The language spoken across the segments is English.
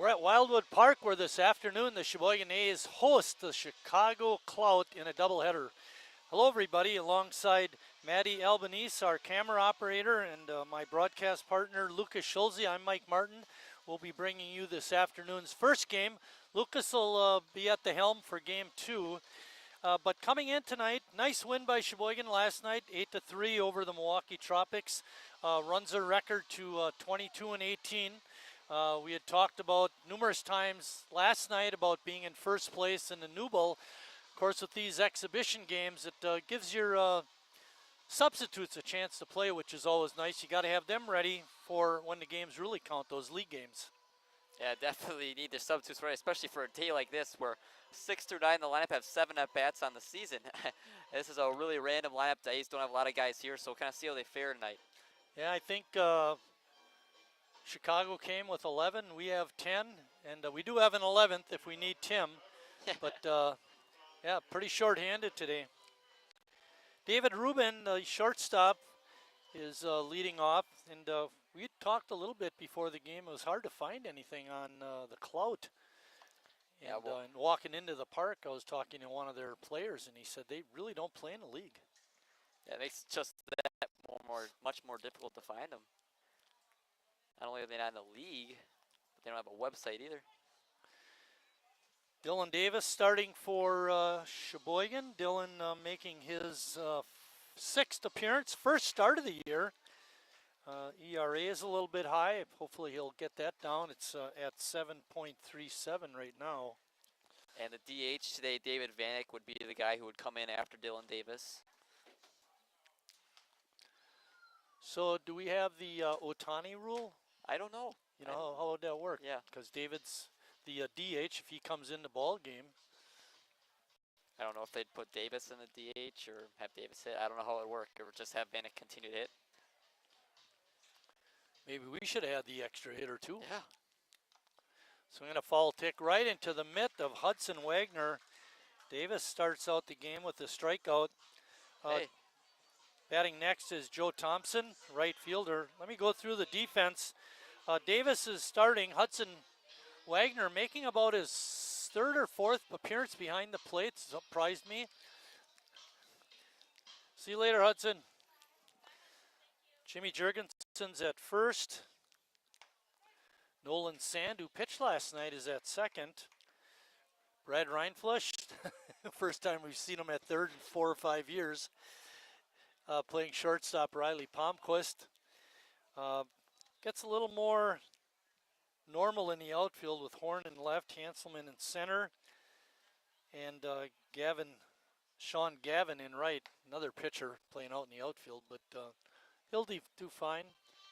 We're at Wildwood Park where this afternoon the Sheboygan A's host the Chicago Clout in a doubleheader. Hello everybody, alongside Maddie Albanese, our camera operator, and my broadcast partner Lucas Schulze. I'm Mike Martin. We'll be bringing you this afternoon's first game. Lucas will be at the helm for game 2. But coming in tonight, nice win by Sheboygan last night, 8-3 over the Milwaukee Tropics. Runs their record to 22-18. We had talked about numerous times last night about being in first place in the New Bowl. Of course, with these exhibition games, it gives your substitutes a chance to play, which is always nice. You got to have them ready for when the games really count, those league games. Yeah, definitely need their substitutes ready, especially for a day like this where 6 through 9 in the lineup have 7 at-bats on the season. This is a really random lineup. The A's don't have a lot of guys here, so kind of see how they fare tonight. Yeah, I think Chicago came with 11. We have 10, and we do have an 11th if we need Tim. But, yeah, pretty short-handed today. David Rubin, the shortstop, is leading off, and we talked a little bit before the game. It was hard to find anything on the Clout. And, and walking into the park, I was talking to one of their players, and he said they really don't play in the league. Yeah, it makes just that much more difficult to find them. Not only are they not in the league, but they don't have a website either. Dylan Davis starting for Sheboygan. Dylan making his 6th appearance, first start of the year. ERA is a little bit high. Hopefully he'll get that down. It's at 7.37 right now. And the DH today, David Vanek, would be the guy who would come in after Dylan Davis. So do we have the Otani rule? I don't know. You know, how would that work? Yeah. Because David's the DH if he comes in the ball game. I don't know if they'd put Davis in the DH or have Davis hit. I don't know how it would work. Or just have Vanek continue to hit. Maybe we should have had the extra hitter too. Yeah. So I'm going to foul tick right into the mitt of Hudson Wagner. Davis starts out the game with a strikeout. Hey. Batting next is Joe Thompson, right fielder. Let me go through the defense. Davis is starting. Hudson Wagner making about his 3rd or 4th appearance behind the plate. Surprised me. See you later, Hudson. Jimmy Jurgensen's at first. Nolan Sand, who pitched last night, is at second. Brad Reinflush, first time we've seen him at third in 4 or 5 years. Playing shortstop, Riley Palmquist. Gets a little more normal in the outfield with Horn in left, Hanselman in center, and Sean Gavin in right. Another pitcher playing out in the outfield, but he'll do fine.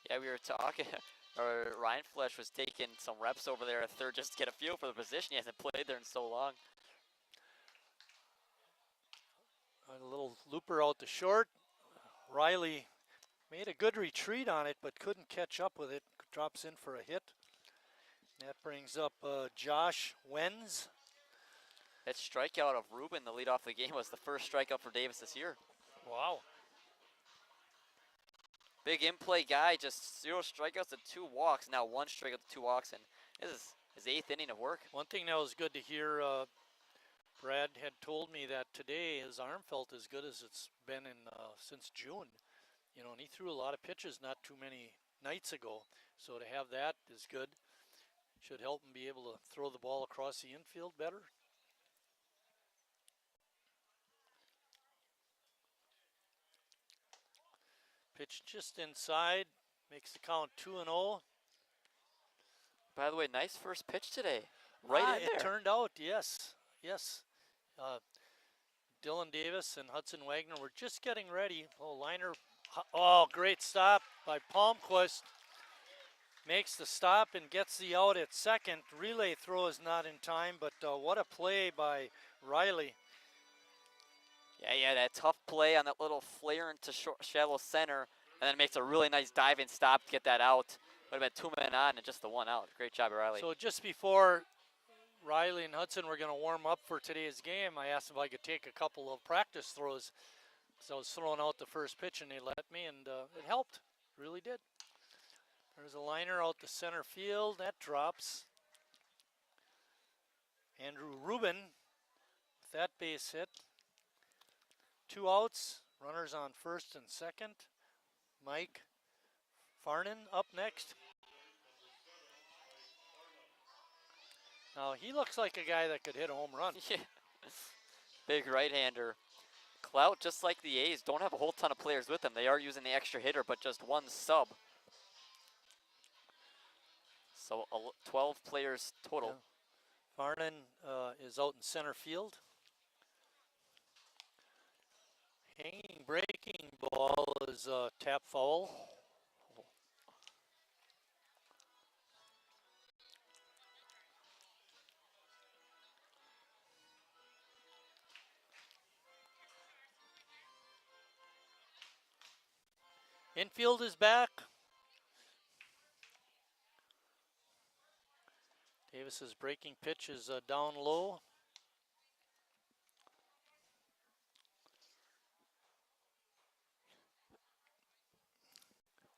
Yeah, we were talking. Ryan Flesh was taking some reps over there at third just to get a feel for the position. He hasn't played there in so long. A little looper out to short. Riley made a good retreat on it, but couldn't catch up with it. Drops in for a hit. That brings up Josh Wenz. That strikeout of Rubin, the lead off the game, was the first strikeout for Davis this year. Wow. Big in-play guy, just 0 strikeouts and 2 walks. Now 1 strikeout to 2 walks, and this is his 8th inning of work. One thing that was good to hear, Brad had told me that today his arm felt as good as it's been in since June. You know, and he threw a lot of pitches not too many nights ago. So to have that is good. Should help him be able to throw the ball across the infield better. Pitch just inside, makes the count 2-0. By the way, nice first pitch today. Right in there. It turned out, yes. Dylan Davis and Hudson Wagner were just getting ready. Oh, liner. Oh, great stop by Palmquist. Makes the stop and gets the out at second. Relay throw is not in time, but what a play by Riley. Yeah, that tough play on that little flare into shallow center, and then makes a really nice diving stop to get that out. Would have been 2 men on and just the 1 out. Great job, Riley. So just before Riley and Hudson were going to warm up for today's game, I asked if I could take a couple of practice throws. So I was throwing out the first pitch, and they let me, and it helped. Really did. There's a liner out to center field. That drops. Andrew Rubin with that base hit. 2 outs, runners on first and second. Mike Farnan up next. Now he looks like a guy that could hit a home run. Yeah. Big right-hander. Clout, just like the A's, don't have a whole ton of players with them. They are using the extra hitter, but just one sub. So 12 players total. Yeah. Farnan is out in center field. Hanging breaking ball is tap foul. Infield is back. Davis's breaking pitch is down low.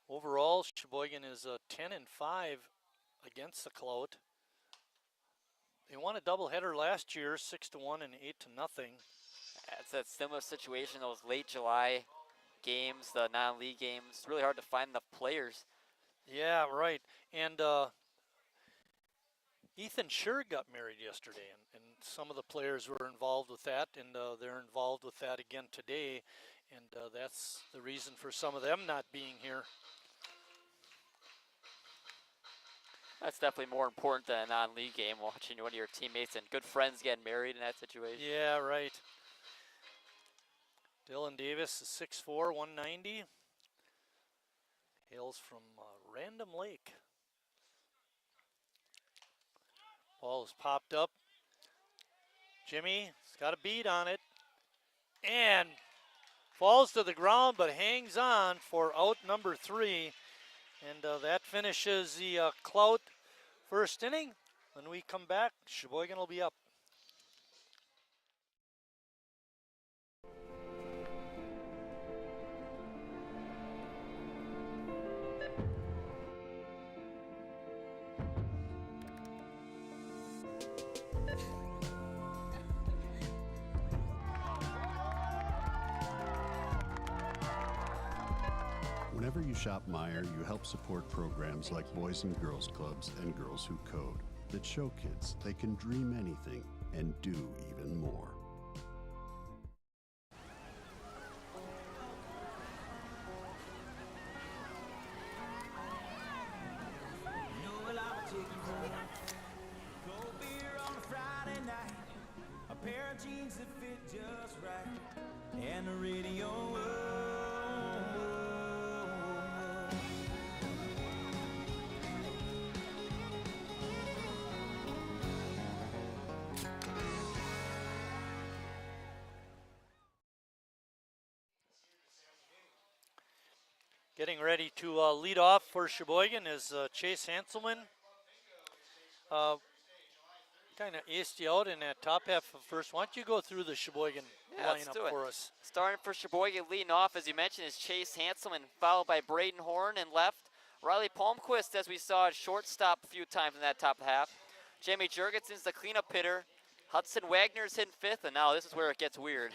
Overall, Sheboygan is 10-5 against the Clout. They won a doubleheader last year, 6-1 and 8-0. It's a similar situation, those late July games, the non-league games. It's really hard to find enough players. Yeah, right. And Ethan Scher got married yesterday, and some of the players were involved with that, and they're involved with that again today, and that's the reason for some of them not being here. That's definitely more important than a non-league game, watching one of your teammates and good friends getting married in that situation. Yeah, right. Dylan Davis is 6'4", 190. Hails from Random Lake. Ball is popped up. Jimmy's got a beat on it. And falls to the ground, but hangs on for out number 3. And that finishes the Clout first inning. When we come back, Sheboygan will be up. Whenever you shop Meijer, you help support programs like Boys and Girls Clubs and Girls Who Code that show kids they can dream anything and do even more. Jeans that fit just right, and the radio. Getting ready to lead off for Sheboygan is Chase Hanselman. Kind of aced you out in that top half of first. Why don't you go through the Sheboygan lineup for us? Starting for Sheboygan, leading off, as you mentioned, is Chase Hanselman, followed by Braden Horn in left. Riley Palmquist, as we saw at shortstop a few times in that top half. Jamie Jurgensen's the cleanup hitter. Hudson Wagner's hitting fifth, and now this is where it gets weird.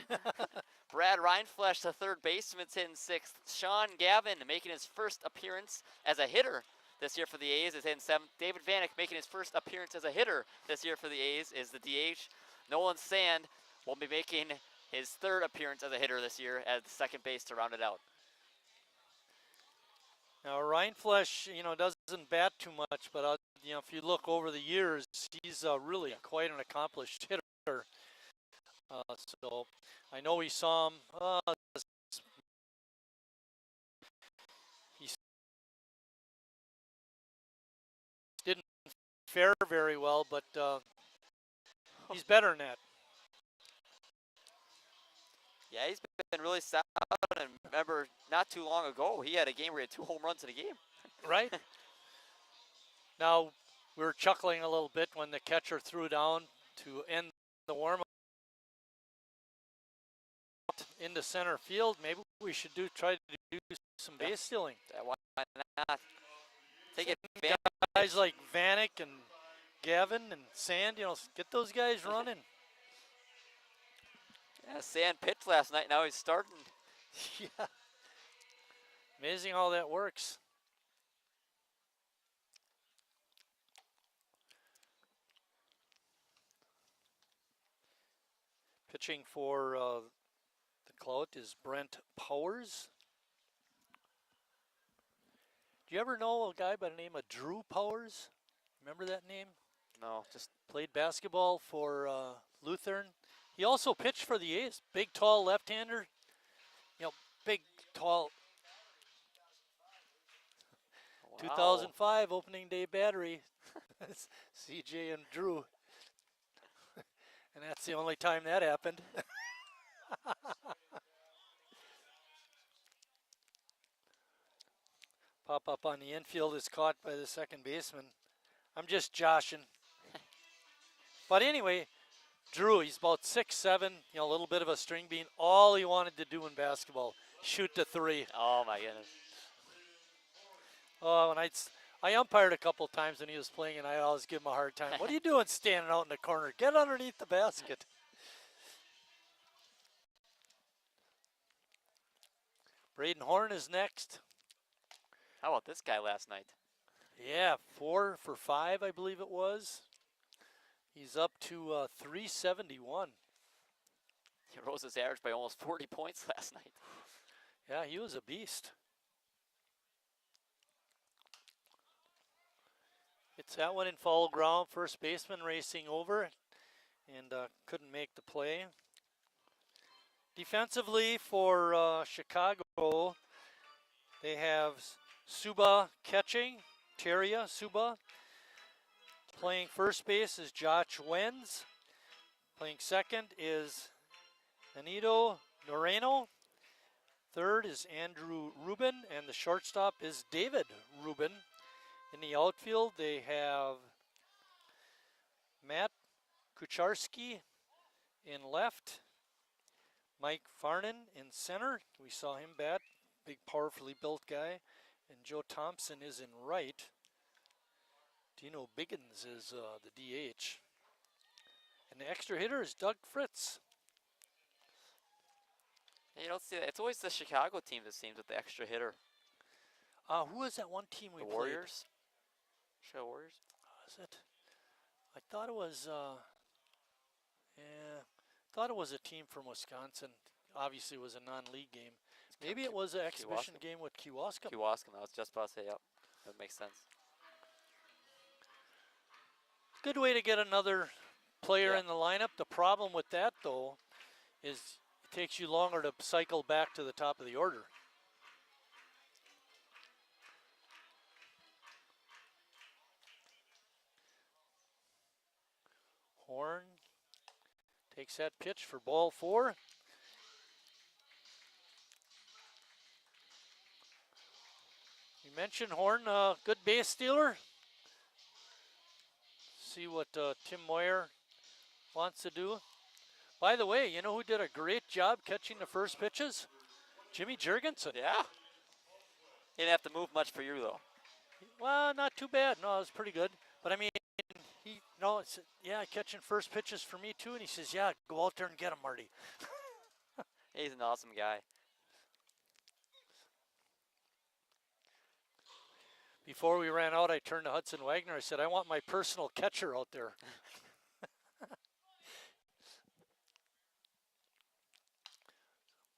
Brad Reinflesch, the third baseman's hitting sixth. Sean Gavin making his first appearance as a hitter this year for the A's is hitting seventh. David Vanek making his first appearance as a hitter this year for the A's is the DH. Nolan Sand will be making his third appearance as a hitter this year at the second base to round it out. Now Reinflesch, doesn't bat too much, but if you look over the years, he's really quite an accomplished hitter. So I know we saw him. He didn't fare very well, but he's better than that. Yeah, he's been really solid. And remember, not too long ago, he had a game where he had 2 home runs in a game. Right. Now, we were chuckling a little bit when the catcher threw down to end the warm-up into center field. Maybe we should try to do some base stealing. Why not? Take it. Guys like Vanek and Gavin and Sand, get those guys running. Yeah, Sand pitched last night. Now he's starting. Yeah. Amazing how that works. Pitching for the Clout is Brent Powers. Do you ever know a guy by the name of Drew Powers? Remember that name? No, just Played basketball for Lutheran. He also pitched for the A's. Big, tall left-hander. Big, tall. wow. 2005 opening day battery. CJ and Drew. And that's the only time that happened. Pop up on the infield is caught by the second baseman. I'm just joshing. But anyway, Drew, he's about 6'7", a little bit of a string bean. All he wanted to do in basketball, shoot the three. Oh my goodness. Oh, and I umpired a couple times when he was playing, and I always give him a hard time. What are you doing standing out in the corner? Get underneath the basket. Braden Horn is next. How about this guy last night? Yeah, 4 for 5, I believe it was. He's up to 371. He rose his average by almost 40 points last night. Yeah, he was a beast. It's that one in foul ground. First baseman racing over and couldn't make the play. Defensively for Chicago, they have Suba catching, Teria Suba. Playing first base is Josh Wenz. Playing second is Anito Noreno. Third is Andrew Rubin, and the shortstop is David Rubin. In the outfield, they have Matt Kucharski in left, Mike Farnan in center. We saw him bat, big, powerfully built guy. And Joe Thompson is in right. Dino Biggins is the DH. And the extra hitter is Doug Fritz. You don't see that. It's always the Chicago team that seems with the extra hitter. Who was that one team we The played? Warriors? Chicago Warriors? Was it? I thought it was, thought it was a team from Wisconsin. Obviously it was a non-league game. Maybe it was an exhibition game with Kewaskum. Kewaskum, I was just about to say, yep. That makes sense. Good way to get another player in the lineup. The problem with that, though, is it takes you longer to cycle back to the top of the order. Horn takes that pitch for ball 4. You mentioned Horn, good base stealer. See what Tim Moyer wants to do. By the way, you know who did a great job catching the first pitches? Jimmy Jurgensen. Yeah. He didn't have to move much for you, though. Well, not too bad. No, it was pretty good. But I mean, catching first pitches for me too. And he says, yeah, go out there and get him, Marty. He's an awesome guy. Before we ran out, I turned to Hudson Wagner. I said, I want my personal catcher out there.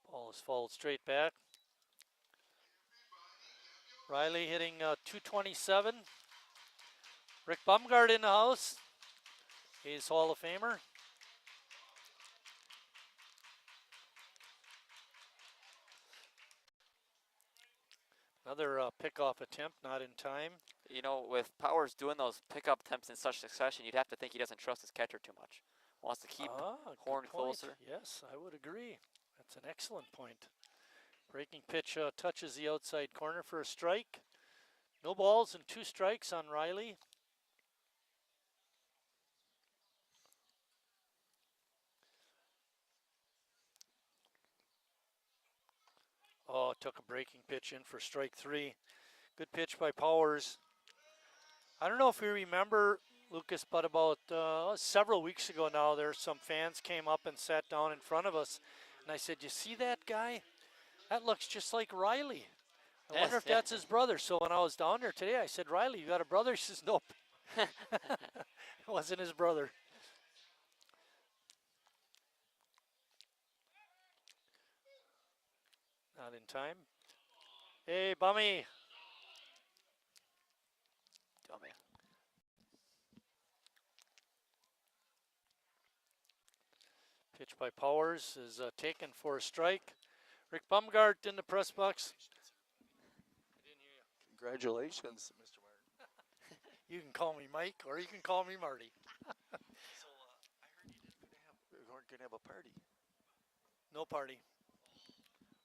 Ball is fouled straight back. Riley hitting 227. Rick Bumgard in the house. He's Hall of Famer. Another pickoff attempt, not in time. You know, with Powers doing those pickup attempts in such succession, you'd have to think he doesn't trust his catcher too much. Wants to keep Horn closer. Yes, I would agree. That's an excellent point. Breaking pitch touches the outside corner for a strike. No balls and 2 strikes on Riley. Oh, took a breaking pitch in for strike 3. Good pitch by Powers. I don't know if you remember Lucas, but about several weeks ago now, there some fans came up and sat down in front of us, and I said, "You see that guy? That looks just like Riley. I wonder if that's his brother." So when I was down there today, I said, "Riley, you got a brother?" He says, "Nope." It wasn't his brother. Not in time. Hey, Bummy. Dummy. Pitch by Powers is taken for a strike. Rick Bumgart in the press box. Congratulations, Mr. Martin. You can call me Mike, or you can call me Marty. So I heard you weren't going to have a party. No party.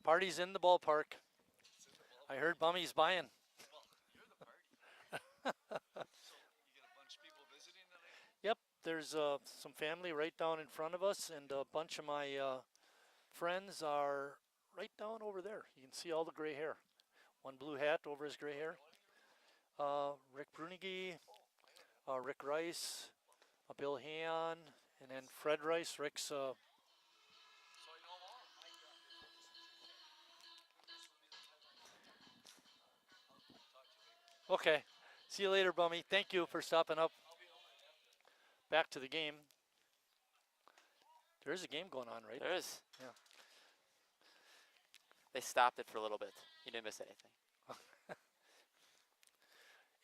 Party's in the ballpark. I heard Bummy's buying. Well, you're the party. So you get a bunch of people visiting tonight? Yep, there's some family right down in front of us, and a bunch of my friends are right down over there. You can see all the gray hair. One blue hat over his gray hair. Rick Brunigy, Rick Rice, Bill Hayon, and then Fred Rice. Rick's okay. See you later, Bummy. Thank you for stopping up. Back to the game. There is a game going on, right? There is. Yeah. They stopped it for a little bit. You didn't miss anything.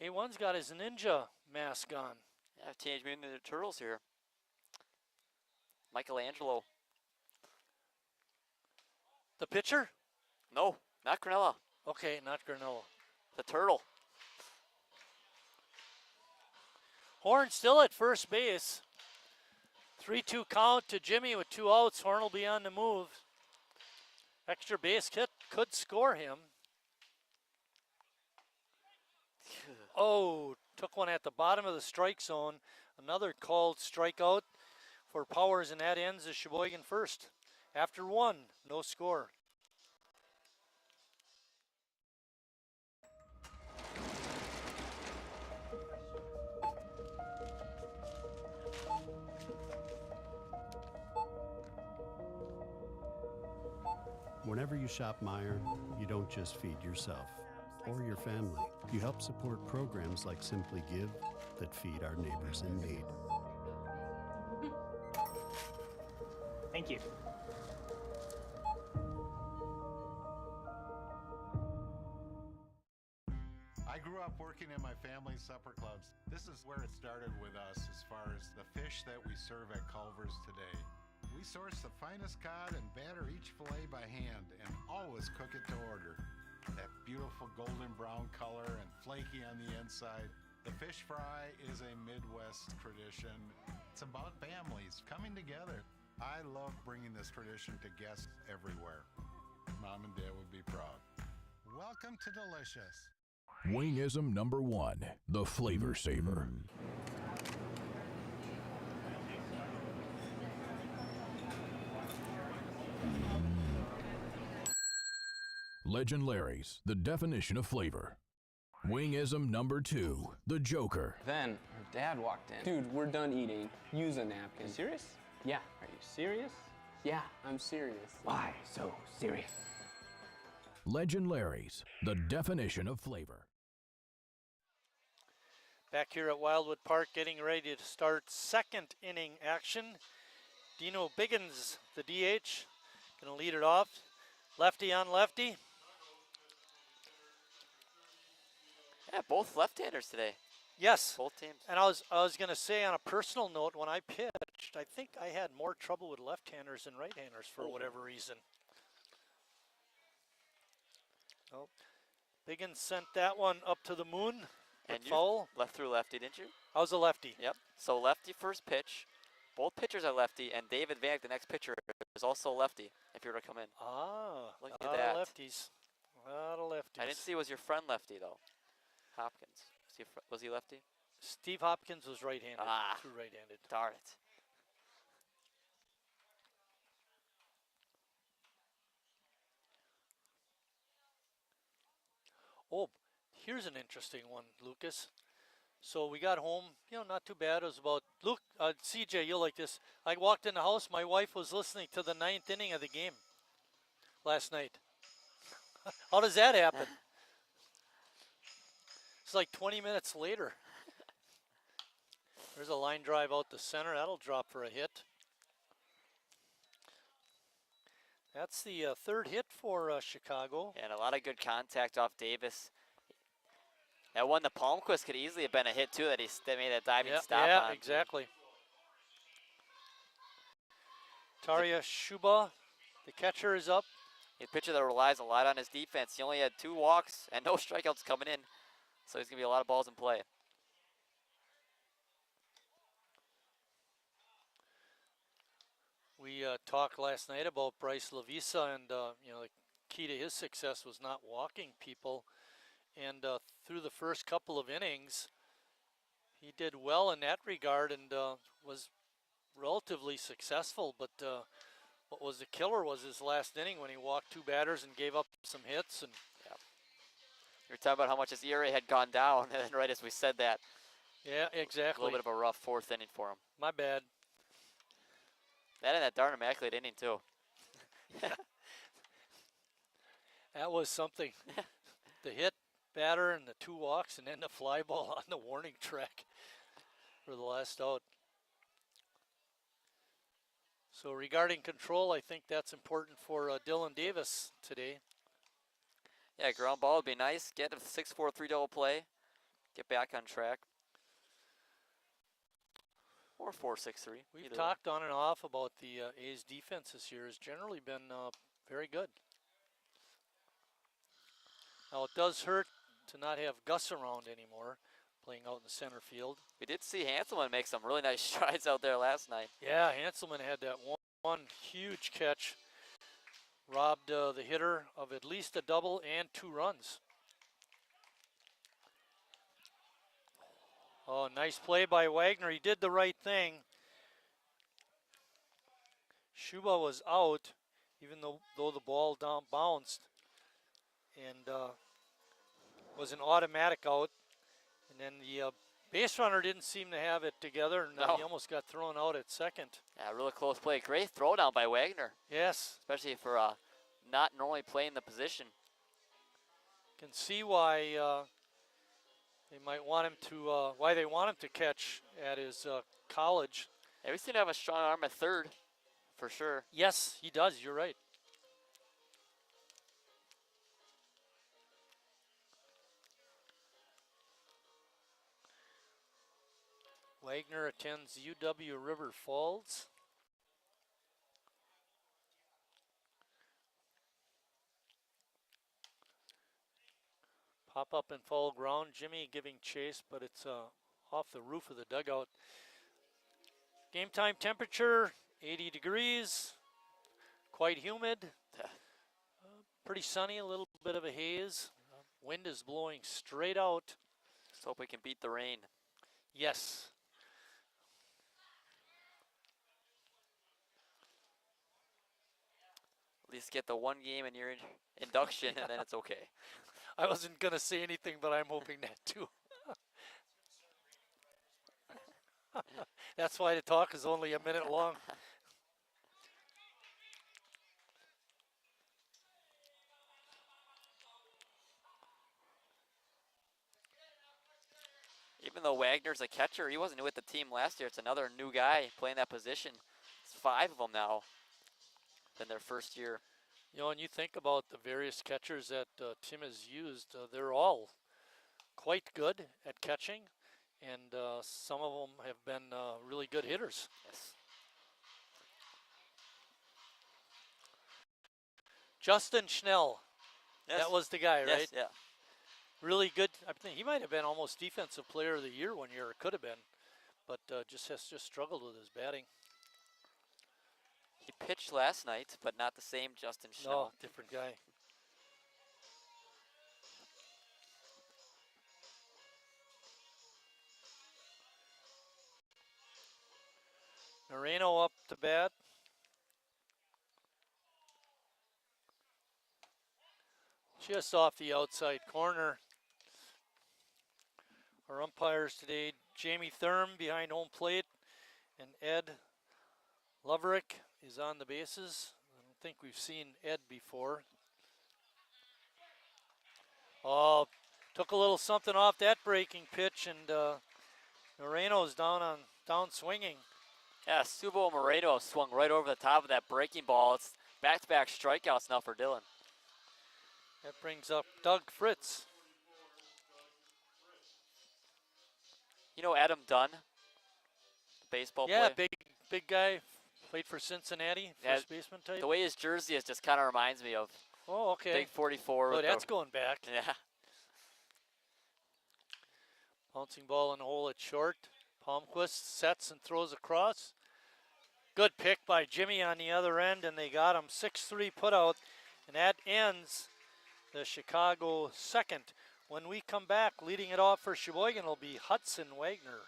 A1's got his ninja mask on. Yeah, Teenage Mutant Ninja Turtles here. Michelangelo. The pitcher? No, not Granella. Okay, not Granola. The turtle. Horn still at first base. 3-2 count to Jimmy with 2 outs. Horn will be on the move. Extra base hit could score him. Oh, took one at the bottom of the strike zone. Another called strikeout for Powers, and that ends the Sheboygan first. After 1, no score. Whenever you shop Meijer, you don't just feed yourself or your family. You help support programs like Simply Give that feed our neighbors in need. Thank you. I grew up working in my family's supper clubs. This is where it started with us as far as the fish that we serve at Culver's today. We source the finest cod and batter each fillet by hand and always cook it to order. That beautiful golden brown color and flaky on the inside. The fish fry is a Midwest tradition. It's about families coming together. I love bringing this tradition to guests everywhere. Mom and Dad would be proud. Welcome to Delicious. Wingism number 1, the Flavor Saver. Legend Larry's, the definition of flavor. Wingism number 2, the Joker. Then her dad walked in. Dude, we're done eating. Use a napkin. You serious? Yeah. Are you serious? Yeah, I'm serious. Why so serious? Legend Larry's, the definition of flavor. Back here at Wildwood Park, getting ready to start second inning action. Dino Biggins, the DH, gonna lead it off. Lefty on lefty. Yeah, both left-handers today. Yes. Both teams. And I was gonna say, on a personal note, when I pitched, I think I had more trouble with left-handers than right-handers for whatever reason. Oh, Biggins sent that one up to the moon. And you foul. left through lefty, didn't you? I was a lefty. Yep. So lefty first pitch. Both pitchers are lefty, and David Vag, the next pitcher, is also lefty, if you were to come in. Ah, Look a at lot that. of lefties. A lot of lefties. I didn't see was your friend lefty, though. Hopkins. Was he lefty? Steve Hopkins was right-handed. Ah. True right-handed. Darn it. Oh, here's an interesting one, Lucas. So we got home, not too bad. It was about, look, CJ, you'll like this. I walked in the house, my wife was listening to the 9th inning of the game last night. How does that happen? It's like 20 minutes later. There's a line drive out the center. That'll drop for a hit. That's the third hit for Chicago. And a lot of good contact off Davis. That one, the Palmquist could easily have been a hit too. That made that diving stop yeah, on. exactly. Tarja Schuba, the catcher, is up. A pitcher that relies a lot on his defense. He only had 2 walks and no strikeouts coming in, so he's gonna be a lot of balls in play. We talked last night about Bryce Lavisa, and the key to his success was not walking people. And through the first couple of innings, he did well in that regard and was relatively successful. But what was the killer was his last inning when he walked 2 batters and gave up some hits. And You're talking about how much his ERA had gone down, and right as we said that, yeah, a exactly. little bit of a rough 4th inning for him. My bad. That and that darn immaculate inning too. That was something. The hit batter and the 2 walks and then the fly ball on the warning track for the last out. So regarding control, I think that's important for Dylan Davis today. Yeah, ground ball would be nice. Get a 6-4-3 double play. Get back on track. Or 4-6-3. We've talked on and off about the A's defense this year has generally been very good. Now it does hurt to not have Gus around anymore, playing out in the center field. We did see Hanselman make some really nice strides out there last night. Yeah, Hanselman had that one huge catch. Robbed the hitter of at least a double and 2 runs. Oh, nice play by Wagner. He did the right thing. Schuba was out, even though the ball bounced, and was an automatic out. And then the base runner didn't seem to have it together, and he almost got thrown out at second. Yeah, really close play. Great throw down by Wagner. Yes. Especially for not normally playing the position. Can see why they might want him to, why they want him to catch at his college. Yeah, we seem to have a strong arm at third, for sure. Yes, he does. You're right. Wagner attends UW River Falls. Pop up and fall ground. Jimmy giving chase, but it's off the roof of the dugout. Game time temperature, 80 degrees. Quite humid. Pretty sunny, a little bit of a haze. Wind is blowing straight out. Let's hope we can beat the rain. Yes. At least get the 1 game in your induction, and then it's okay. I wasn't going to say anything, but I'm hoping that too. That's why the talk is only a minute long. Even though Wagner's a catcher, he wasn't with the team last year. It's another new guy playing that position. It's 5 of them now in their first year. And you think about the various catchers that Tim has used, they're all quite good at catching, and some of them have been really good hitters. Yes. Justin Schnell, Yes. that was the guy, Yes, right? yeah. Really good. I think he might have been almost Defensive Player of the Year one year, or could have been, but just struggled with his batting. He pitched last night, but not the same Justin Schnell. No, different guy. Moreno up to bat. Just off the outside corner. Our umpires today, Jamie Thurm behind home plate, and Ed Loverick is on the bases. I don't think we've seen Ed before. Oh, took a little something off that breaking pitch, and Moreno's down swinging. Yeah, Subo Moreno swung right over the top of that breaking ball. It's back-to-back strikeouts now for Dylan. That brings up Doug Fritz. You know Adam Dunn, baseball player? Yeah, big guy, played for Cincinnati, Yeah, first baseman type. The way his jersey is just kind of reminds me of Oh, okay. big 44. Oh, with that's the, going back. yeah. Bouncing ball in the hole at short. Palmquist sets and throws across. Good pick by Jimmy on the other end, and they got him 6-3 put out, and that ends the Chicago second. When we come back, leading it off for Sheboygan will be Hudson Wagner.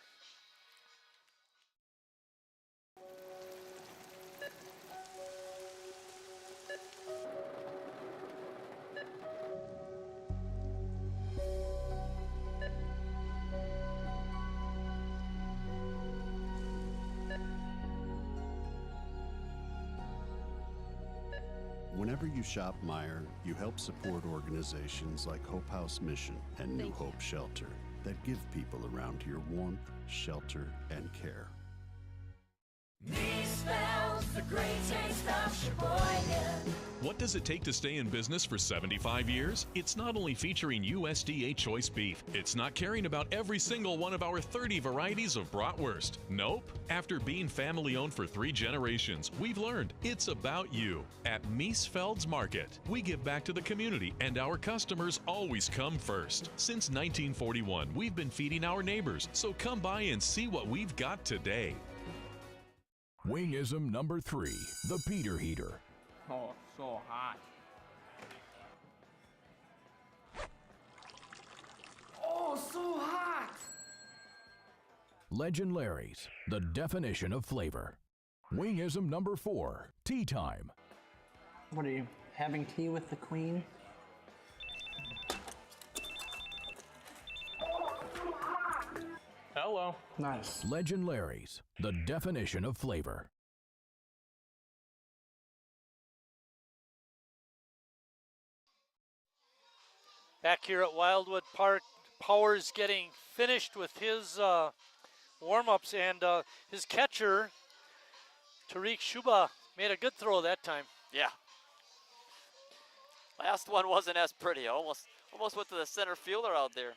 Whenever you shop Meijer, you help support organizations like Hope House Mission and New Hope Shelter that give people around here warmth, shelter, and care. Me smells the great taste of Sheboygan. What does it take to stay in business for 75 years? It's not only featuring USDA choice beef. It's not caring about every single one of our 30 varieties of bratwurst. Nope. After being family owned for 3 generations, we've learned it's about you. At Miesfeld's Market, we give back to the community and our customers always come first. Since 1941, we've been feeding our neighbors, so come by and see what we've got today. Wingism number 3, the Peter Heater. Oh, so hot. Oh, so hot! Legend Larry's, the definition of flavor. Wingism number 4, tea time. What are you, having tea with the queen? Hello. Nice. Legend Larry's, the definition of flavor. Back here at Wildwood Park, Powers getting finished with his warm-ups, and his catcher, Tariq Shuba, made a good throw that time. Yeah. Last one wasn't as pretty. Almost went to the center fielder out there.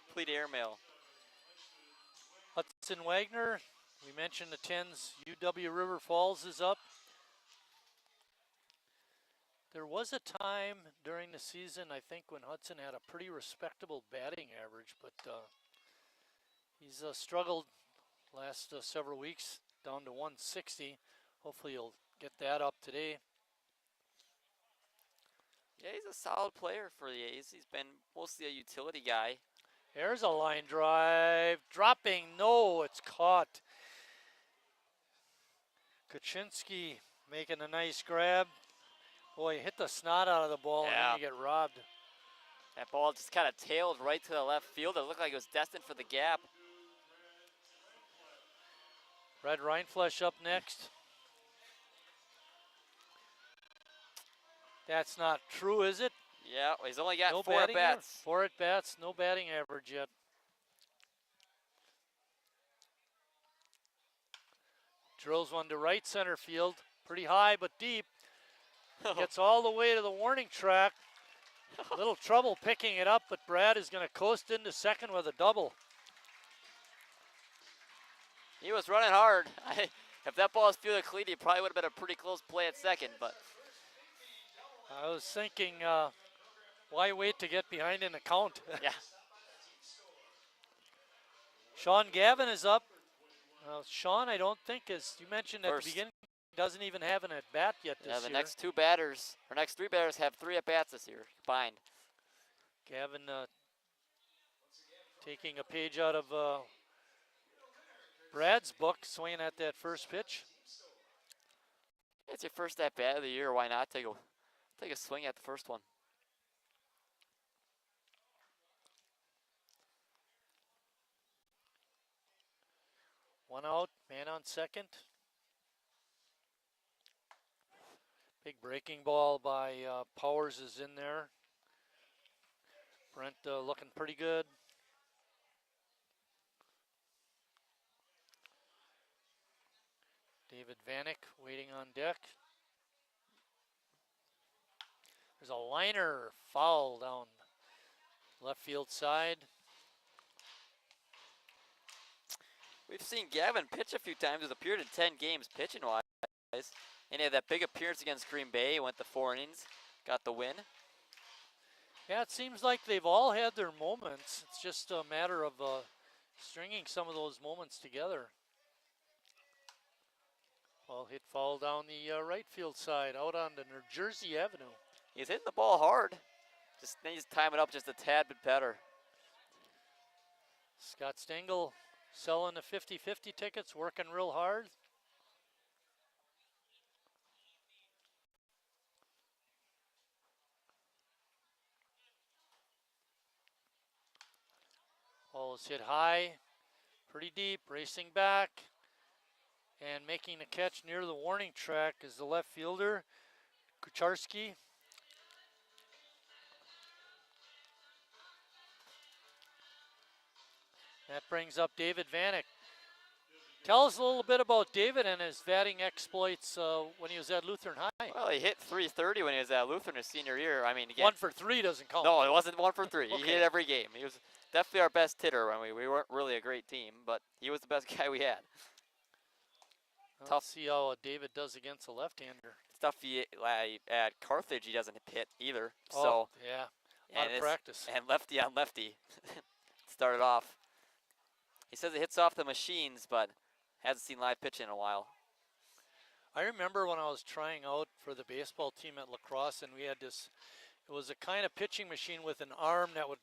Complete airmail. Hudson Wagner, we mentioned the 10s. UW River Falls is up. There was a time during the season, I think, when Hudson had a pretty respectable batting average, but he's struggled last several weeks, down to 160. Hopefully he'll get that up today. Yeah, he's a solid player for the A's. He's been mostly a utility guy. There's a line drive, dropping, no, it's caught. Kaczynski making a nice grab. Boy, hit the snot out of the ball, and then you get robbed. That ball just kind of tailed right to the left field. It looked like it was destined for the gap. Red Rhineflesh up next. That's not true, is it? Yeah, he's only got no 4 at bats. 4 at bats, no batting average yet. Drills one to right center field. Pretty high but deep. Gets all the way to the warning track. Little trouble picking it up, but Brad is going to coast into second with a double. He was running hard. If that ball was through the cleat, he probably would have been a pretty close play at second, but. I was thinking, why wait to get behind in the count? Yeah. Sean Gavin is up. Sean, I don't think, as you mentioned at First. the beginning, doesn't even have an at-bat yet this year. Yeah, the next 2 batters, or next 3 batters have 3 at-bats this year combined. Gavin taking a page out of Brad's book, swinging at that first pitch. It's your first at-bat of the year. Why not take a swing at the first one? One out, man on second. Big breaking ball by Powers is in there. Brent looking pretty good. David Vanek waiting on deck. There's a liner foul down left field side. We've seen Gavin pitch a few times. He's appeared in 10 games pitching wise. And he had that big appearance against Green Bay. Went the 4 innings, got the win. Yeah, it seems like they've all had their moments. It's just a matter of stringing some of those moments together. Ball hit foul down the right field side, out on the New Jersey Avenue. He's hitting the ball hard. Just needs to time it up just a tad bit better. Scott Stengel selling the 50-50 tickets, working real hard. Ball is hit high, pretty deep, racing back. And making the catch near the warning track is the left fielder, Kucharski. That brings up David Vanek. Tell us a little bit about David and his batting exploits when he was at Lutheran High. Well, he hit .330 when he was at Lutheran his senior year. I mean, again, 1 for 3 doesn't count. No, it wasn't 1 for 3. Okay. He hit every game. He was definitely our best hitter. I mean, we weren't really a great team, but he was the best guy we had. Let's see how David does against a left-hander. Stuff at Carthage he doesn't hit either. Oh, so yeah, a lot of practice. And lefty on lefty started off. He says it hits off the machines, but hasn't seen live pitch in a while. I remember when I was trying out for the baseball team at lacrosse, and we had this, it was a kind of pitching machine with an arm that would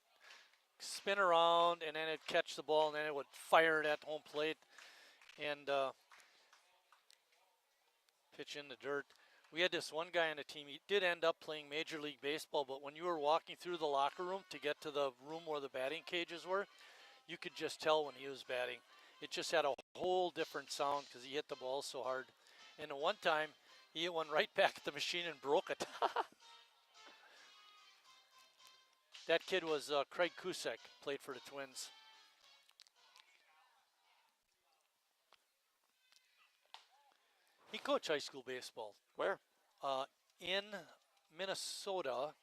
spin around, and then it'd catch the ball, and then it would fire it at home plate, and pitch in the dirt. We had this one guy on the team, he did end up playing Major League Baseball, but when you were walking through the locker room to get to the room where the batting cages were, you could just tell when he was batting. It just had a whole different sound because he hit the ball so hard. And at one time, he hit one right back at the machine and broke it. That kid was Craig Kusek, played for the Twins. He coached high school baseball. Where? In Minnesota,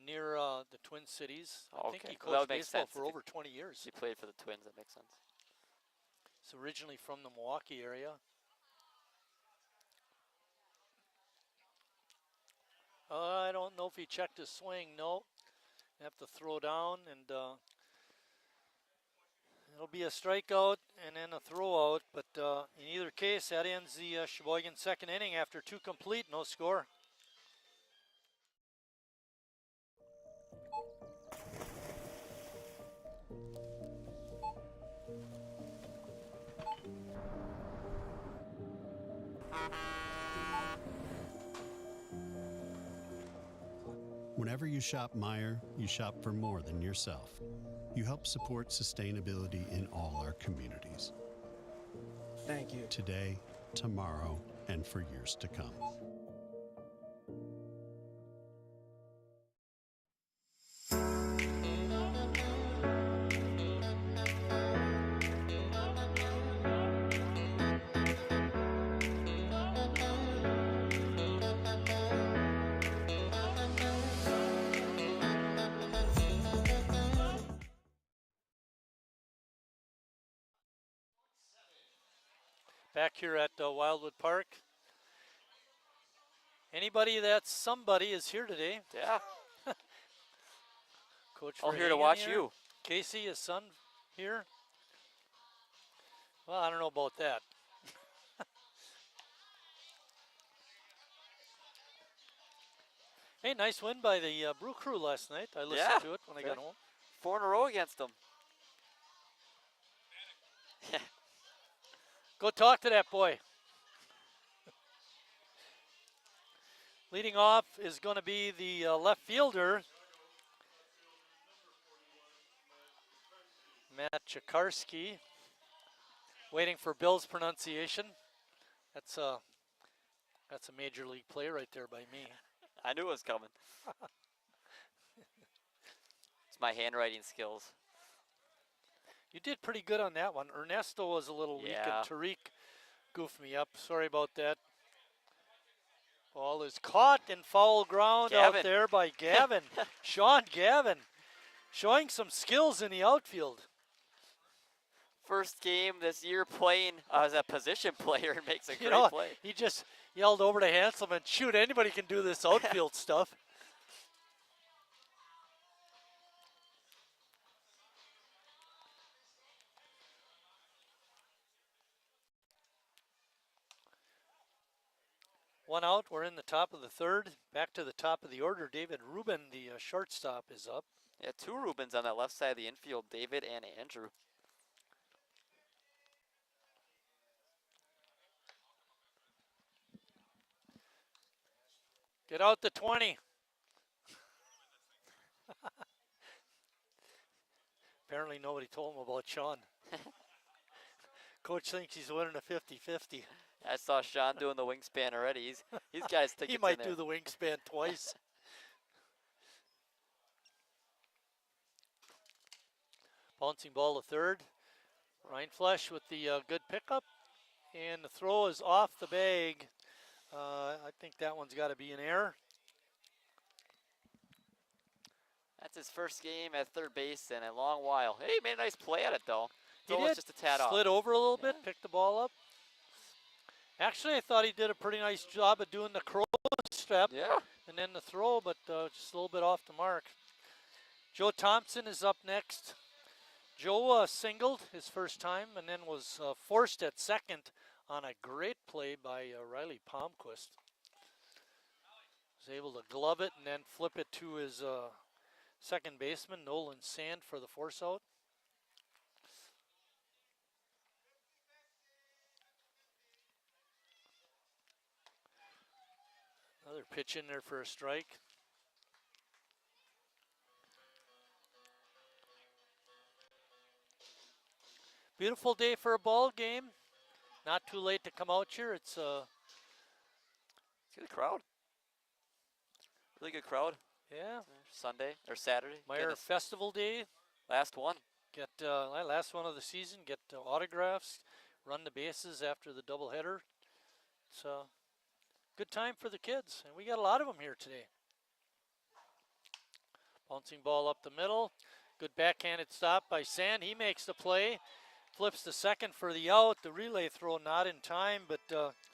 near the Twin Cities. I think he Well, that coached would make baseball sense. for over 20 years. He played for the Twins. That makes sense. He's originally from the Milwaukee area. I don't know if he checked his swing. No. Have to throw down, and it'll be a strikeout and then a throw out. But in either case, that ends the Sheboygan second inning after 2 complete, no score. Whenever you shop Meijer, you shop for more than yourself. You help support sustainability in all our communities. Thank you. Today, tomorrow, and for years to come. Back here at Wildwood Park. Anybody that's somebody is here today. Yeah. Coach All here to Verhagen watch here. you. Casey, his son, here. Well, I don't know about that. Hey, nice win by the Brew Crew last night. I listened to it when I got home. 4 in a row against them. Go talk to that boy. Leading off is going to be the left fielder, Matt Chakarski. Waiting for Bill's pronunciation. That's a major league play right there by me. I knew it was coming. It's my handwriting skills. You did pretty good on that one. Ernesto was a little weak, Yeah. and Tariq goofed me up. Sorry about that. Ball is caught in foul ground out Gavin. there by Gavin. Sean Gavin showing some skills in the outfield. First game this year playing as a position player and makes a You great know, play. he just yelled over to Hanselman, shoot, anybody can do this outfield stuff. One out, we're in the top of the third. Back to the top of the order, David Rubin, the shortstop, is up. Yeah, two Rubens on that left side of the infield, David and Andrew. Get out the 20. Apparently nobody told him about Sean. Coach thinks he's winning a 50-50. I saw Sean doing the wingspan already. He's got his tickets He might in do there. the wingspan twice. Bouncing ball to third. Ryan Flesh with the good pickup. And the throw is off the bag. I think that one's got to be an error. That's his first game at third base in a long while. Hey, he made a nice play at it, though. He Throw was did. just a tad off. Slid over a little bit, picked the ball up. Actually, I thought he did a pretty nice job of doing the crow step Yeah. and then the throw, but just a little bit off the mark. Joe Thompson is up next. Joe singled his first time and then was forced at second on a great play by Riley Palmquist. Was able to glove it and then flip it to his second baseman, Nolan Sand, for the force out. Another pitch in there for a strike. Beautiful day for a ball game. Not too late to come out here. It's See the crowd. Really good crowd. yeah, Sunday or Saturday. Meyer Goodness. Festival Day. Last one. Get last one of the season. Get autographs. Run the bases after the doubleheader. It's a good time for the kids, and we got a lot of them here today. Bouncing ball up the middle. Good backhanded stop by Sand. He makes the play. Flips the second for the out. The relay throw not in time, but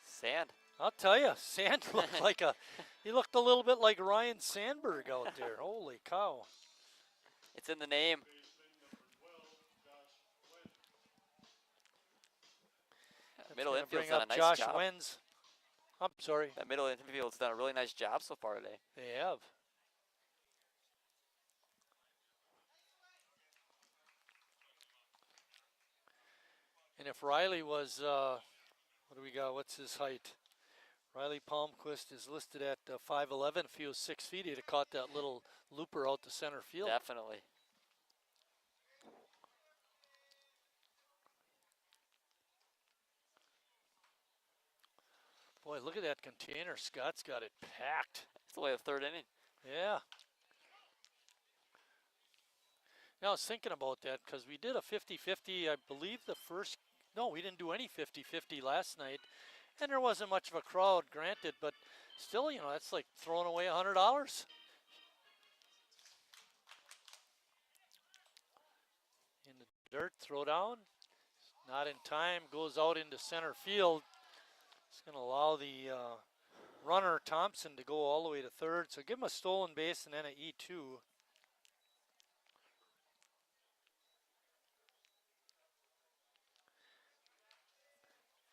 Sand. I'll tell you, Sand looked like he looked a little bit like Ryan Sandberg out there. Holy cow. It's in the name. Middle Gonna infield's bring done a up nice Josh job. Wens. I'm sorry. That middle infield's done a really nice job so far today. They have. And if Riley was, what do we got? What's his height? Riley Palmquist is listed at 5'11". If he was 6 feet, he'd have caught that little looper out to center field. Definitely. Boy, look at that container. Scott's got it packed. It's the way of third inning. Yeah. Now I was thinking about that because we did a 50-50, I believe no, we didn't do any 50-50 last night. And there wasn't much of a crowd, granted, but still, you know, that's like throwing away $100. In the dirt, throw down. Not in time, goes out into center field. It's going to allow the runner, Thompson, to go all the way to third. So give him a stolen base and then an E2.